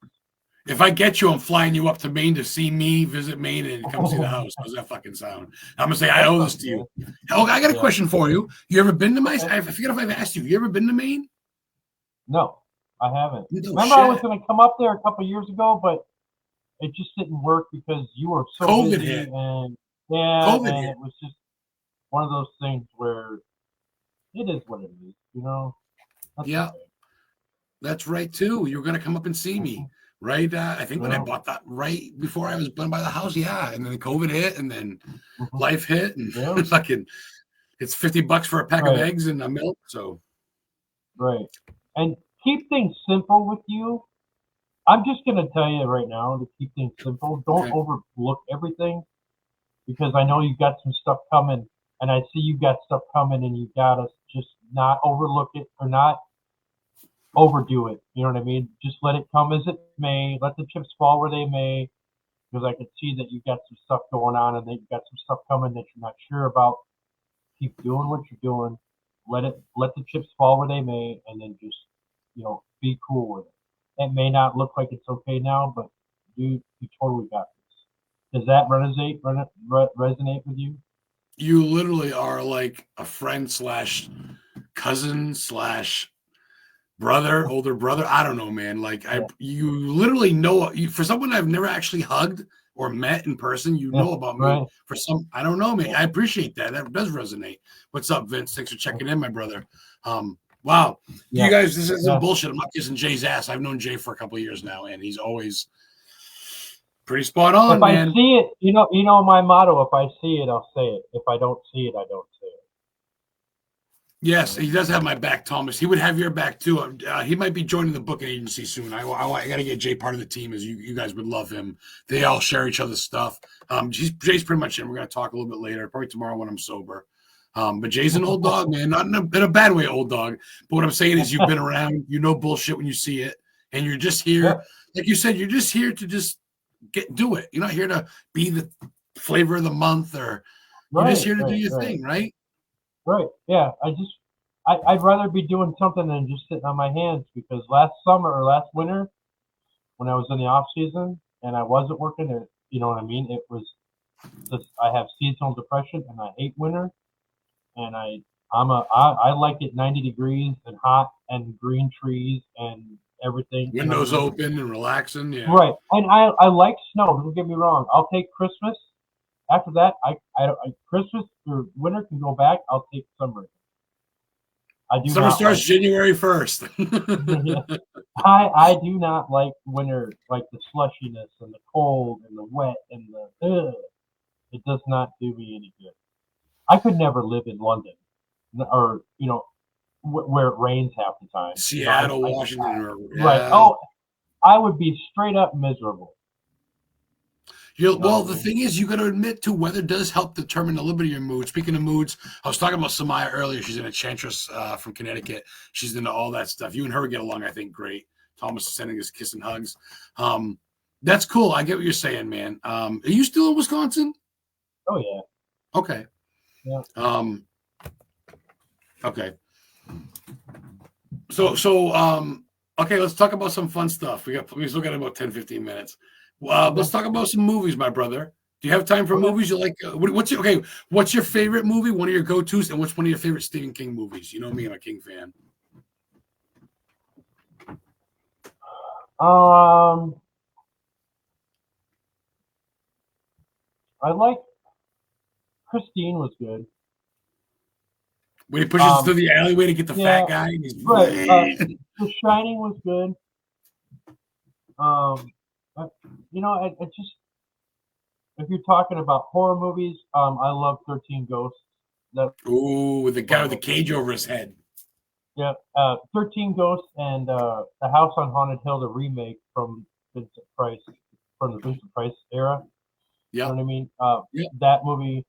If I get you, I'm flying you up to Maine to see me, visit Maine, and come see the house. How's that fucking sound? I'm going to say, I owe this to you. Oh, I got a question for you. You ever been to I forget if I've asked you. You ever been to Maine? No, I haven't. No, remember, I was going to come up there a couple years ago, but it just didn't work because you were so COVID busy. hit. And COVID hit. it was just one of those things where it is what it is, That's right, too. You were going to come up and see me. Right, I think when I bought that, right before I was done by the house, and then COVID hit, and then life hit, and fucking, it's $50 for a pack of eggs and a milk. So, and keep things simple with you. I'm just gonna tell you right now to keep things simple. Don't overlook everything, because I know you got some stuff coming, and I see you got stuff coming, and you gotta just not overlook it or not overdo it. You know what I mean? Just let it come as it may. Let the chips fall where they may. Because I can see that you got some stuff going on, and that you got some stuff coming that you're not sure about. Keep doing what you're doing. Let the chips fall where they may, and then just be cool with it. It may not look like it's okay now, but you totally got this. Does that resonate with you? You literally are like a friend / cousin / brother, older brother. I don't know, man. Like you literally know for someone I've never actually hugged or met in person, know about me. For some, I don't know, man. I appreciate that. That does resonate. What's up, Vince? Thanks for checking in, my brother. Wow. You guys, this isn't bullshit. I'm not kissing Jay's ass. I've known Jay for a couple of years now, and he's always pretty spot on, man. If I see it, you know my motto, if I see it, I'll say it. If I don't see it, I don't say it. Yes, he does have my back, Thomas. He would have your back too. He might be joining the booking agency soon. I got to get Jay part of the team, as you guys would love him. They all share each other's stuff. Jay's pretty much in. We're going to talk a little bit later, probably tomorrow when I'm sober. But Jay's an old dog, man. Not in a bad way, old dog. But what I'm saying is, you've been around. You know bullshit when you see it, and you're just here. Yeah. Like you said, you're just here to just do it. You're not here to be the flavor of the month, or you're just here to do your thing, right? Right. Yeah. I'd rather be doing something than just sitting on my hands, because last summer or last winter, when I was in the off season and I wasn't working, you know what I mean? It was just, I have seasonal depression and I hate winter, and I like it 90 degrees and hot and green trees and everything. Windows open and relaxing. Yeah. Right. And I like snow. Don't get me wrong. I'll take Christmas. After that, I Christmas or winter can go back. I'll take summer. Summer starts January 1st. I do not like winter, like the slushiness and the cold and the wet and the it does not do me any good. I could never live in London, or where it rains half the time. Seattle, Washington, right? Oh, I would be straight up miserable. Well, the thing is, you got to admit, too, weather does help determine a little bit of your mood. Speaking of moods, I was talking about Samaya earlier. She's an enchantress from Connecticut. She's into all that stuff. You and her get along, I think, great. Thomas is sending us kiss and hugs. That's cool. I get what you're saying, man. Are you still in Wisconsin? Oh, yeah. Okay. Yeah. Okay. So, okay, let's talk about some fun stuff. We still got about 10, 15 minutes. Let's talk about some movies, my brother. Do you have time for movies? You like? What's your favorite movie? One of your go-tos, and what's one of your favorite Stephen King movies? You know me, I'm a King fan. I like Christine was good. When he pushes through the alleyway to get the fat guy. And he's right. The Shining was good. I just, if you're talking about horror movies, I love 13 Ghosts. With the guy with the cage over his head. Yeah, 13 Ghosts and The House on Haunted Hill, the remake from the Vincent Price era. Yeah. You know what I mean? That movie,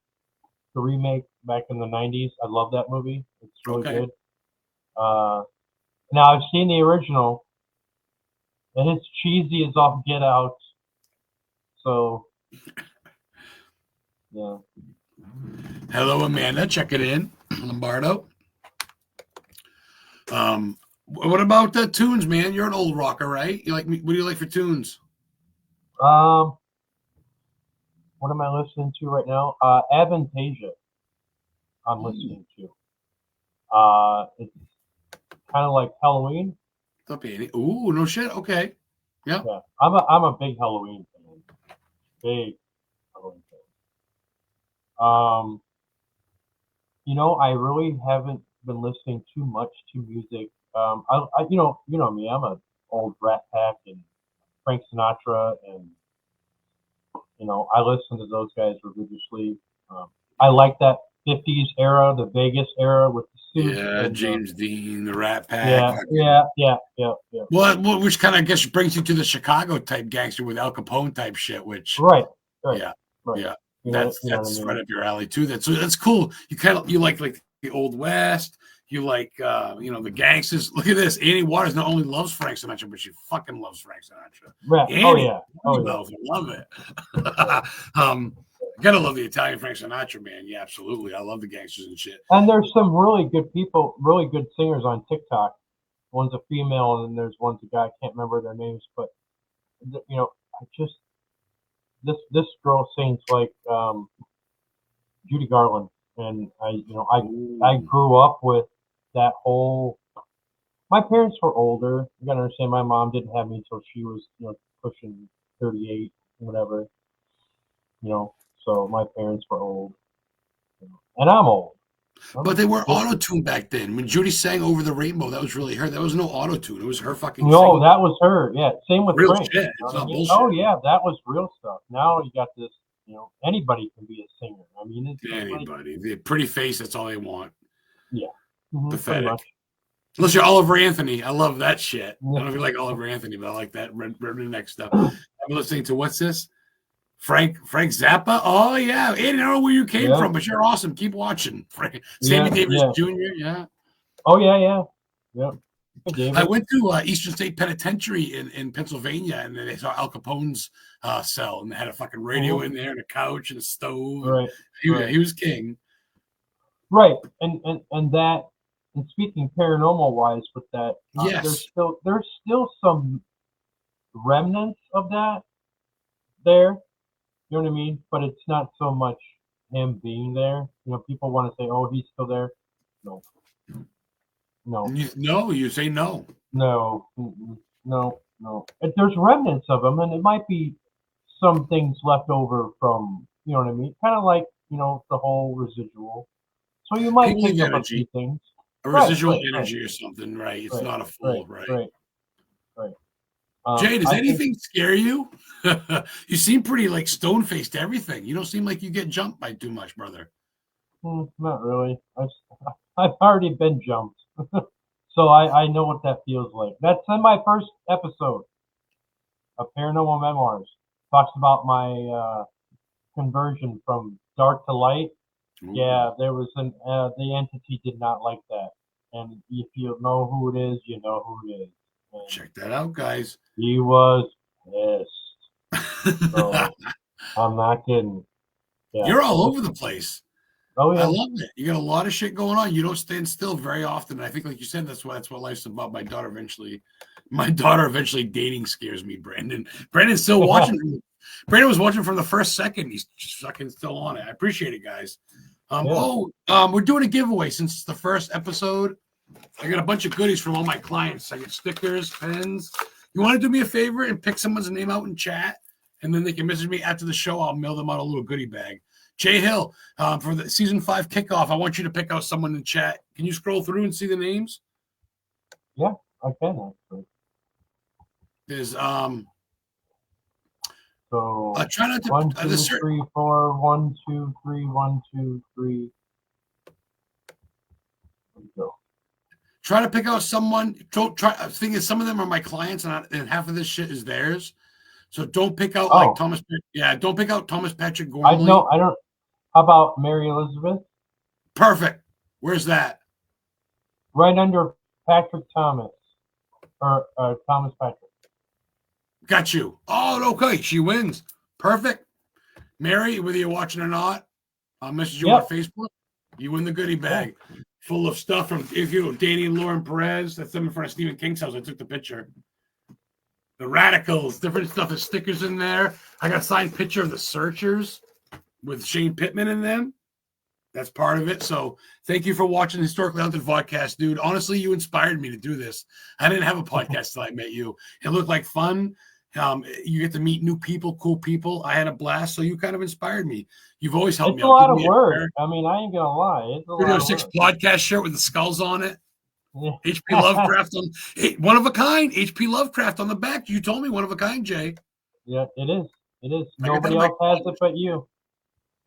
the remake back in the 90s, I love that movie. It's really good. Now, I've seen the original, and it's cheesy as all get out. So, yeah. Hello, Amanda. Check it in. Lombardo. What about the tunes, man? You're an old rocker, right? What do you like for tunes? What am I listening to right now? Avantasia. I'm listening to. It's kind of like Halloween. Ooh, no shit. Okay. Yeah. I'm a big Halloween fan. Big Halloween fan. I really haven't been listening too much to music. You know me. I'm an old Rat Pack and Frank Sinatra, and I listen to those guys religiously. I like that 50s era, the Vegas era with the suits. Yeah, James Dean, the Rat Pack. Yeah. Well, which kind of, I guess, brings you to the Chicago type gangster with Al Capone type shit, which right. Yeah. That's right up your alley too. That's cool. You like the Old West. You like the gangsters. Look at this. Annie Waters not only loves Frank Sinatra, but she fucking loves Frank Sinatra. Right. Annie, love it. Gotta love the Italian Frank Sinatra, man. Yeah, absolutely. I love the gangsters and shit. And there's some really good people, really good singers on TikTok. One's a female, and then there's one's a guy. I can't remember their names, but this girl sings like Judy Garland, and I grew up with that whole. My parents were older. You gotta understand, my mom didn't have me until she was pushing 38, whatever. So my parents were old, and I'm old. But they were auto-tuned back then. When Judy sang Over the Rainbow, that was really her. That was no auto-tune. It was her fucking No, singing. that was her. Yeah, same with real Frank. shit. It's not bullshit. Oh, yeah, that was real stuff. Now you got this, anybody can be a singer. I mean, it's anybody. The pretty face, that's all they want. Yeah. Pretty Pathetic. much. Unless you're Oliver Anthony. I love that shit. I Yeah. don't know if you like Oliver Anthony, but I like that redneck stuff. I'm listening to what's this? Frank Zappa? Oh, yeah. I don't know where you came from, but you're awesome. Keep watching. Sammy Davis Jr., yeah. Oh, yeah. Yep. Hey, I went to Eastern State Penitentiary in Pennsylvania, and then they saw Al Capone's cell, and they had a fucking radio in there, and a couch, and a stove. Right. He was king. Right. And that, and speaking paranormal wise with that, Yes. there's still some remnants of that there. You know what I mean? But it's not so much him being there. You know, people want to say, "Oh, he's still there." No. You say no. No. There's remnants of him, and it might be some things left over from, you know what I mean? Kind of like, you know, the whole residual. So you might pick up a few things. A residual energy or something, right? It's not a full, right. Jay, does anything scare you? You seem pretty like stone-faced to everything. You don't seem like you get jumped by too much, brother. Not really. I've already been jumped. So I know what that feels like. That's in my first episode of Paranormal Memoirs. Talks about my conversion from dark to light. Ooh. Yeah, there was the entity did not like that. And if you know who it is, you know who it is. And check that out, guys. He was pissed. So, I'm not kidding. Yeah. You're all over the place. Oh, yeah. I love it. You got a lot of shit going on. You don't stand still very often. I think, like you said, that's what life's about. My daughter eventually dating scares me, Brandon. Brandon's still watching. Brandon was watching from the first second. He's just fucking still on it. I appreciate it, guys. We're doing a giveaway since it's the first episode. I got a bunch of goodies from all my clients. I get stickers, pens. You want to do me a favor and pick someone's name out in chat, and then they can message me after the show. I'll mail them out a little goodie bag. Jay Hill, for the season 5 kickoff, I want you to pick out someone in chat. Can you scroll through and see the names? Yeah, I can actually. There's so try not to 1, 2, 3, 4, 1, 2, 3, 1, 2, 3. There we go. Try to pick out someone. Don't try. I think some of them are my clients, and half of this shit is theirs. So don't pick out like Thomas. Yeah, don't pick out Thomas Patrick Gormley. I don't. How about Mary Elizabeth? Perfect. Where's that? Right under Patrick Thomas, or Thomas Patrick. Got you. Oh, okay. She wins. Perfect. Mary, whether you're watching or not, I'll message you on Facebook. You win the goodie bag full of stuff from Danny and Lauren Perez. That's them in front of Stephen King's house. I took the picture. The Radicals, different stuff. There's stickers in there. I got a signed picture of the Searchers with Shane Pittman in them. That's part of it. So thank you for watching Historically Haunted VODCAST, dude. Honestly, you inspired me to do this. I didn't have a podcast till I met you. It looked like fun. You get to meet new people, cool people. I had a blast. So you kind of inspired me. You've always helped me. It's a lot of work. I mean, I ain't going to lie. It's a lot of 6 work. podcast shirt with the skulls on it. H.P. Lovecraft on one of a kind. H.P. Lovecraft on the back. You told me one of a kind, Jay. Yeah, it is. It is. Nobody else has it but you.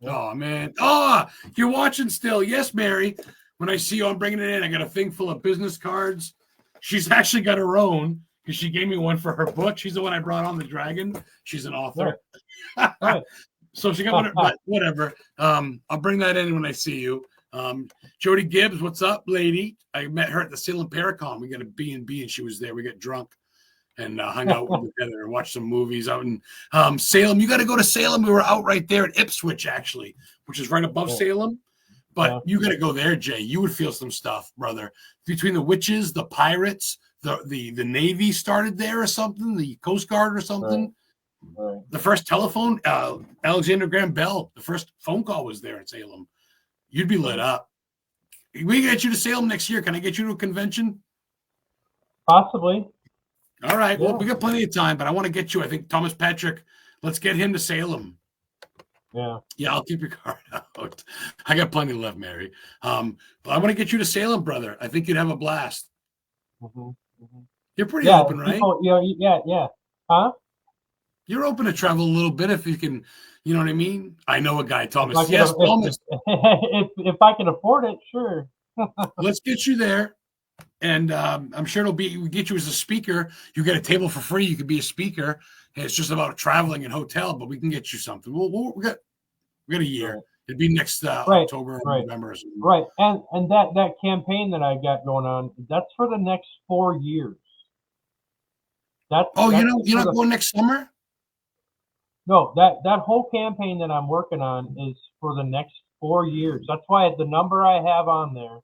Yeah. Oh man. Oh, you're watching still. Yes, Mary. When I see you, I'm bringing it in. I got a thing full of business cards. She's actually got her own because she gave me one for her book. She's the one I brought on, The Dragon. She's an author. Yeah. So she got one, but whatever. I'll bring that in when I see you. Jody Gibbs, what's up, lady? I met her at the Salem Paracon. We got a B&B and she was there. We got drunk and hung out together and watched some movies out in Salem. You got to go to Salem. We were out right there at Ipswich, actually, which is right above Salem. But you got to go there, Jay. You would feel some stuff, brother. Between the witches, the pirates, the Navy started there or something, the Coast Guard or something. Right. The first telephone, Alexander Graham Bell, the first phone call was there in Salem. You'd be lit up. We get you to Salem next year. Can I get you to a convention? Possibly. All right. Yeah. Well, we got plenty of time, but I want to get you. I think Thomas Patrick, let's get him to Salem. Yeah. Yeah, I'll keep your card out. I got plenty left, Mary. But I want to get you to Salem, brother. I think you'd have a blast. You're pretty open, right? Yeah. Huh? You're open to travel a little bit if you can, you know what I mean? I know a guy, Thomas. If I can afford it, sure. Let's get you there. And I'm sure we get you as a speaker. You get a table for free. You could be a speaker. And it's just about traveling and hotel, but we can get you something. We got a year. Right. It'd be next Right, October or right. November or something. Right, and that campaign that I got going on, that's for the next 4 years. That's you're for not the, going next summer? no, that whole campaign that I'm working on is for the next 4 years. That's why the number I have on there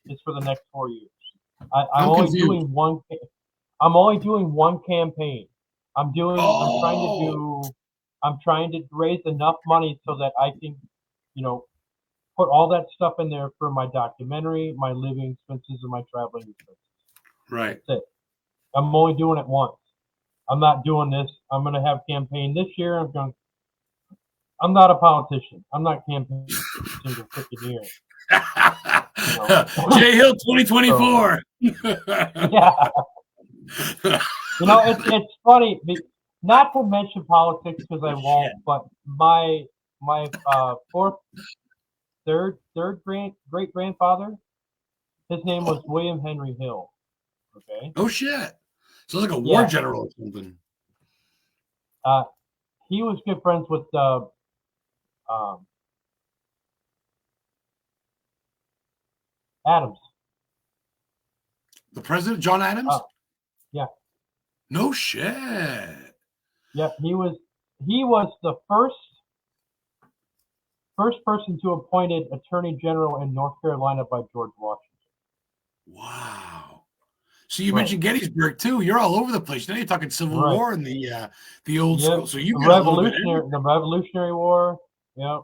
is for the next 4 years. I'm only confused. doing one. I'm only doing one campaign. I'm Oh. trying to raise enough money so that I can, put all that stuff in there for my documentary, my living expenses, and my traveling expenses. Right. That's it. I'm only doing it once. I'm not doing this. I'm going to have campaign this year. I'm not a politician. I'm not campaigning for freaking year. Jay Hill 2024. Yeah. It's funny, not to mention politics because I won't, but my third great grandfather, his name was William Henry Hill. Okay. Oh shit! Sounds like a war general or something. He was good friends with Adams. The president, John Adams? Yeah. No shit. Yeah, he was the first person to appointed Attorney General in North Carolina by George Washington. Wow. So you mentioned Gettysburg too. You're all over the place. Now you're talking Civil War and the old school. So you got the Revolutionary War. Yeah.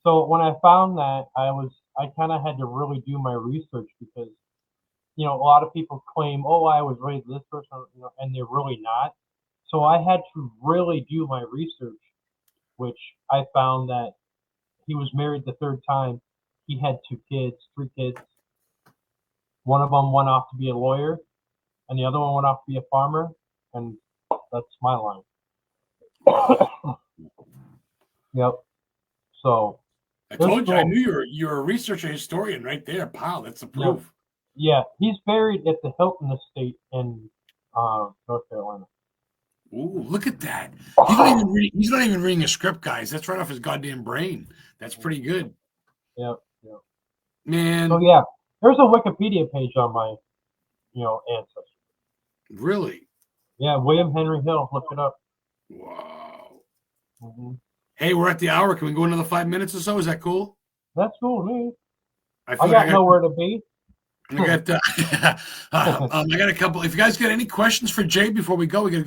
So when I found that, I kind of had to really do my research because, a lot of people claim, oh, I was raised this person, and they're really not. So I had to really do my research, which I found that he was married the third time. He had 3 kids. One of them went off to be a lawyer, and the other one went off to be a farmer, and that's my line. Yep. So I told you, I knew you're a researcher, historian right there. Wow, that's the proof. Yeah, he's buried at the Hilton Estate in North Carolina. Ooh, look at that. He's not even reading a script, guys. That's right off his goddamn brain. That's pretty good. Yeah. Man. So yeah, there's a Wikipedia page on my, ancestry. Really? Yeah, William Henry Hill. Look it up. Wow. Mm-hmm. Hey, we're at the hour. Can we go another 5 minutes or so? Is that cool? That's cool, man. I got nowhere to be. I got a couple. If you guys got any questions for Jay before we go, we'll go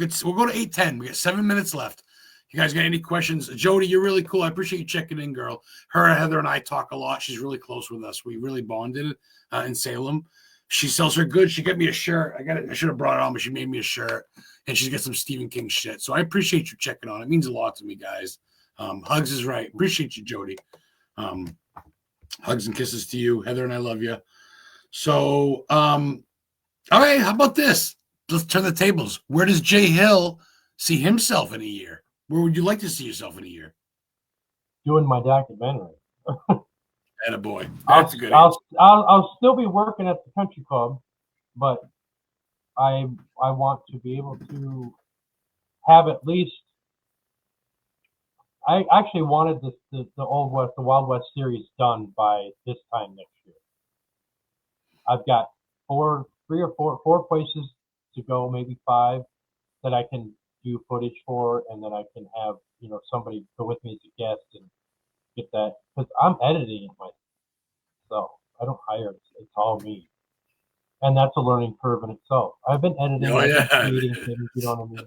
to 8:10. We got 7 minutes left. You guys got any questions? Jody, you're really cool. I appreciate you checking in, girl. Heather, and I talk a lot. She's really close with us. We really bonded in Salem. She sells her goods. She got me a shirt. I should have brought it on, but she made me a shirt. And she's got some Stephen King shit. So I appreciate you checking on. It means a lot to me, guys. Hugs is right. Appreciate you, Jody. Hugs and kisses to you. Heather and I love you. So, all right, how about this? Let's turn the tables. Where does Jay Hill see himself in a year? Where would you like to see yourself in a year? Doing my documentary. Attaboy. That's a good answer. I'll still be working at the country club, but I want to be able to have at least. I actually wanted the Wild West series done by this time next year. I've got four places to go, maybe 5 that I can do footage for, and then I can have somebody go with me as a guest and get that, because I'm editing it myself. I don't hire it; it's all me, and that's a learning curve in itself. I've been editing, creating things, you know what I mean.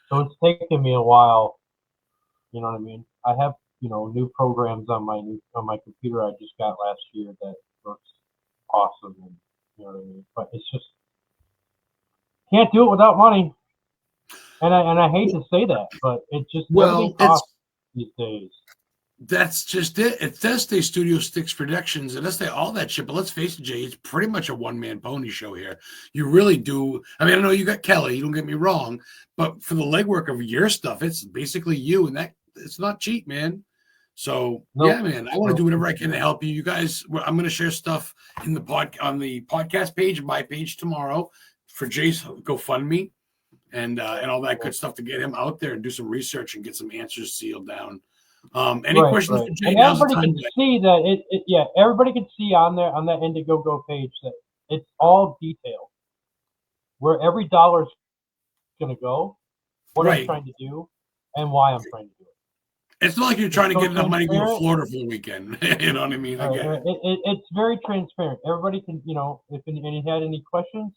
So it's taken me a while. You know what I mean. I have new programs on my computer I just got last year that works awesome, and you know what I mean. But it's just can't do it without money. And I hate to say that, but it just everything costs these days. That's just it. It does say Studio Sticks Productions. It does say all that shit. But let's face it, Jay, it's pretty much a one-man pony show here. You really do. I mean, I know you got Kelly. Don't get me wrong. But for the legwork of your stuff, it's basically you. And that it's not cheap, man. So Nope. yeah, man, I want to do whatever I can to help you. You guys, I'm going to share stuff in the on the podcast page, my page tomorrow for Jay's GoFundMe and all that good stuff to get him out there and do some research and get some answers sealed down. Any questions for Jay? And Now's the everybody time. can see that everybody can see on there on that Indiegogo page that it's all detailed. Where every dollar's gonna go, what I'm trying to do, and why I'm trying to do it. It's not like you're trying to get enough money to go to Florida for the weekend. You know what I mean? I get it. It's very transparent. Everybody can, if you had any questions,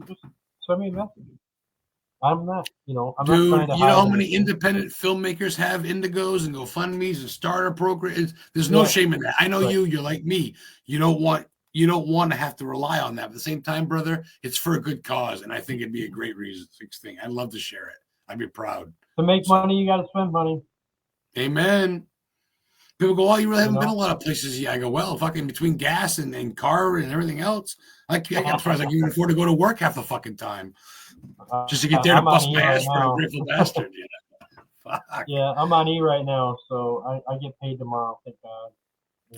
just send me a message. I'm not, I'm not trying to hide. You know how many independent filmmakers have Indigos and GoFundMes and starter programs? There's no shame in that. I know you're like me. You don't want to have to rely on that. But at the same time, brother, it's for a good cause. And I think it'd be a great thing. I'd love to share it. I'd be proud. To make money, you got to spend money. Amen. People go, you really haven't been a lot of places. Yeah, I go, well, fucking between gas and car and everything else, I'm surprised I can even afford to go to work half the fucking time. Just to get there to bust my ass for a grateful bastard. Fuck. Yeah, I'm on E right now, so I get paid tomorrow, thank God.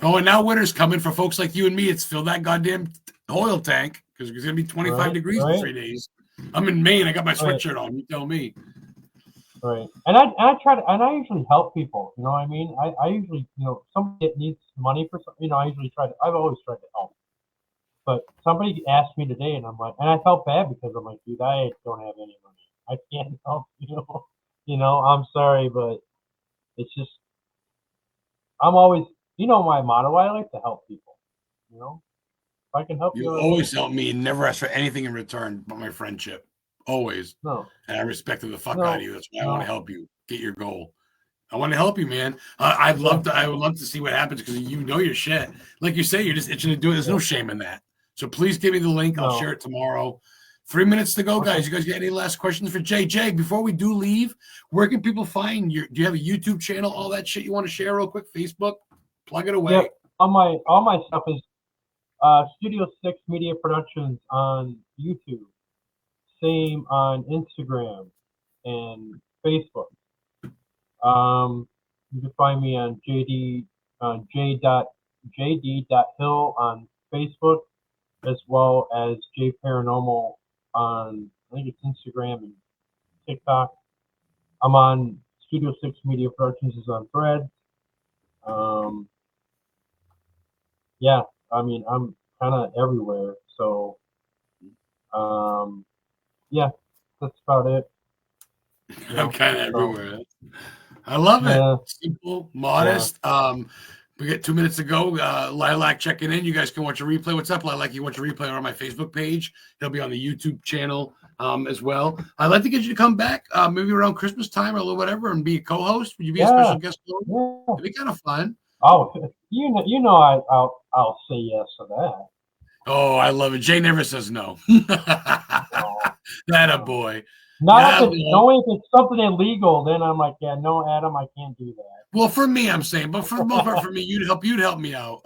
Oh, and now winter's coming for folks like you and me. It's fill that goddamn oil tank because it's going to be 25 degrees in 3 days. I'm in Maine. I got my sweatshirt on. You tell me. Right. And I usually help people. You know what I mean? I usually, somebody that needs money for something, I've always tried to help. But somebody asked me today, and I'm like, and I felt bad because I'm like, dude, I don't have any money. I can't help you. I'm sorry, but it's just, I'm always, my motto, I like to help people. If I can help you. You always help me and never ask for anything in return but my friendship. Always. No. And I respected the fuck out of you. That's why I want to help you get your goal. I want to help you, man. I would love to see what happens because your shit. Like you say, you're just itching to do it. There's no shame in that. So please give me the link. I'll share it tomorrow. 3 minutes to go, guys. You guys got any last questions for Jay? Jay, before we do leave, where can people find you? Do you have a YouTube channel? All that shit you want to share real quick? Facebook? Plug it away. Yep. All my stuff is Studio 6 Media Productions on YouTube. Same on Instagram and Facebook. You can find me on jd.hill on Facebook, as well as J Paranormal on, I think it's Instagram and TikTok. I'm on Studio 6 Media Productions is on Threads. I'm kind of everywhere. So, that's about it. I'm kind of everywhere. I love it. Simple, modest. We got 2 minutes to go. Lilac checking in. You guys can watch a replay. What's up, Lilac? You watch a replay on my Facebook page. It'll be on the YouTube channel as well. I'd like to get you to come back maybe around Christmas time or whatever and be a co-host. Would you be a special guest? Yeah. It'd be kind of fun. Oh, I'll say yes to that. Oh, I love it. Jay never says no. That a boy. Only if it's something illegal, then I'm like, yeah, no, Adam, I can't do that. Well, for me, I'm saying, but for the most part, for me, you'd help me out.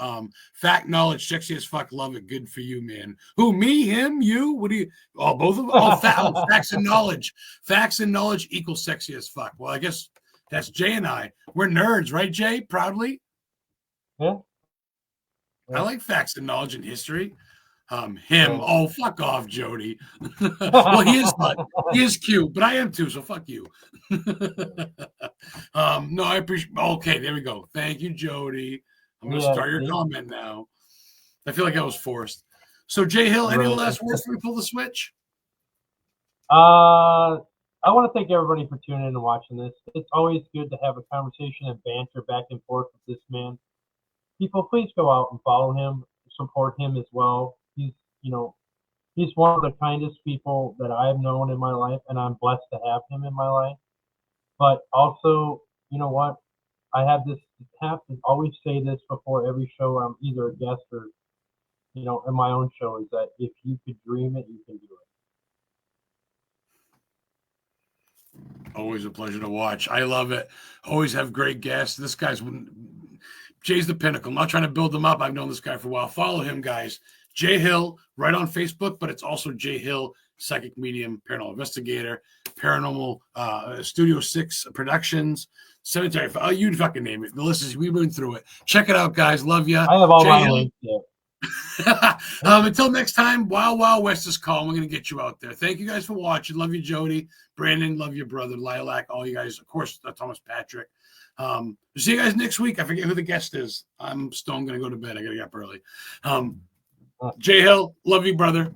Fact, knowledge, sexy as fuck, love it. Good for you, man. Who, me, him, you? What do you? Oh, both of them. Oh, facts and knowledge. Facts and knowledge equals sexy as fuck. Well, I guess that's Jay and I. We're nerds, right, Jay? Proudly. Yeah. I like facts and knowledge and history. Him. Oh, fuck off, Jody. Well, he is fun. He is cute, but I am too, so fuck you. No, I appreciate. Okay, there we go. Thank you, Jody. I'm gonna start your comment now. I feel like I was forced. So, Jay Hill, any last words before we pull the switch? I want to thank everybody for tuning in and watching this. It's always good to have a conversation and banter back and forth with this man. People, please go out and follow him, support him as well. He's one of the kindest people that I've known in my life, and I'm blessed to have him in my life. But also, you know what? I have to always say this before every show. I'm either a guest or, in my own show, is that if you could dream it, you can do it. Always a pleasure to watch. I love it. Always have great guests. Jay's the pinnacle. I'm not trying to build him up. I've known this guy for a while. Follow him, guys. Jay Hill, right on Facebook, but it's also Jay Hill, psychic medium, paranormal investigator. Paranormal, Studio 6 Productions, Cemetery. Oh, you fucking name it. The list is, we've been through it. Check it out, guys. Love you. I have all my links yet. Until next time, Wild Wild West is calling. We're going to get you out there. Thank you guys for watching. Love you, Jody. Brandon, love your brother. Lilac, all you guys. Of course, Thomas Patrick. See you guys next week. I forget who the guest is. I'm still going to go to bed. I got to get up early. Jay Hill, love you, brother.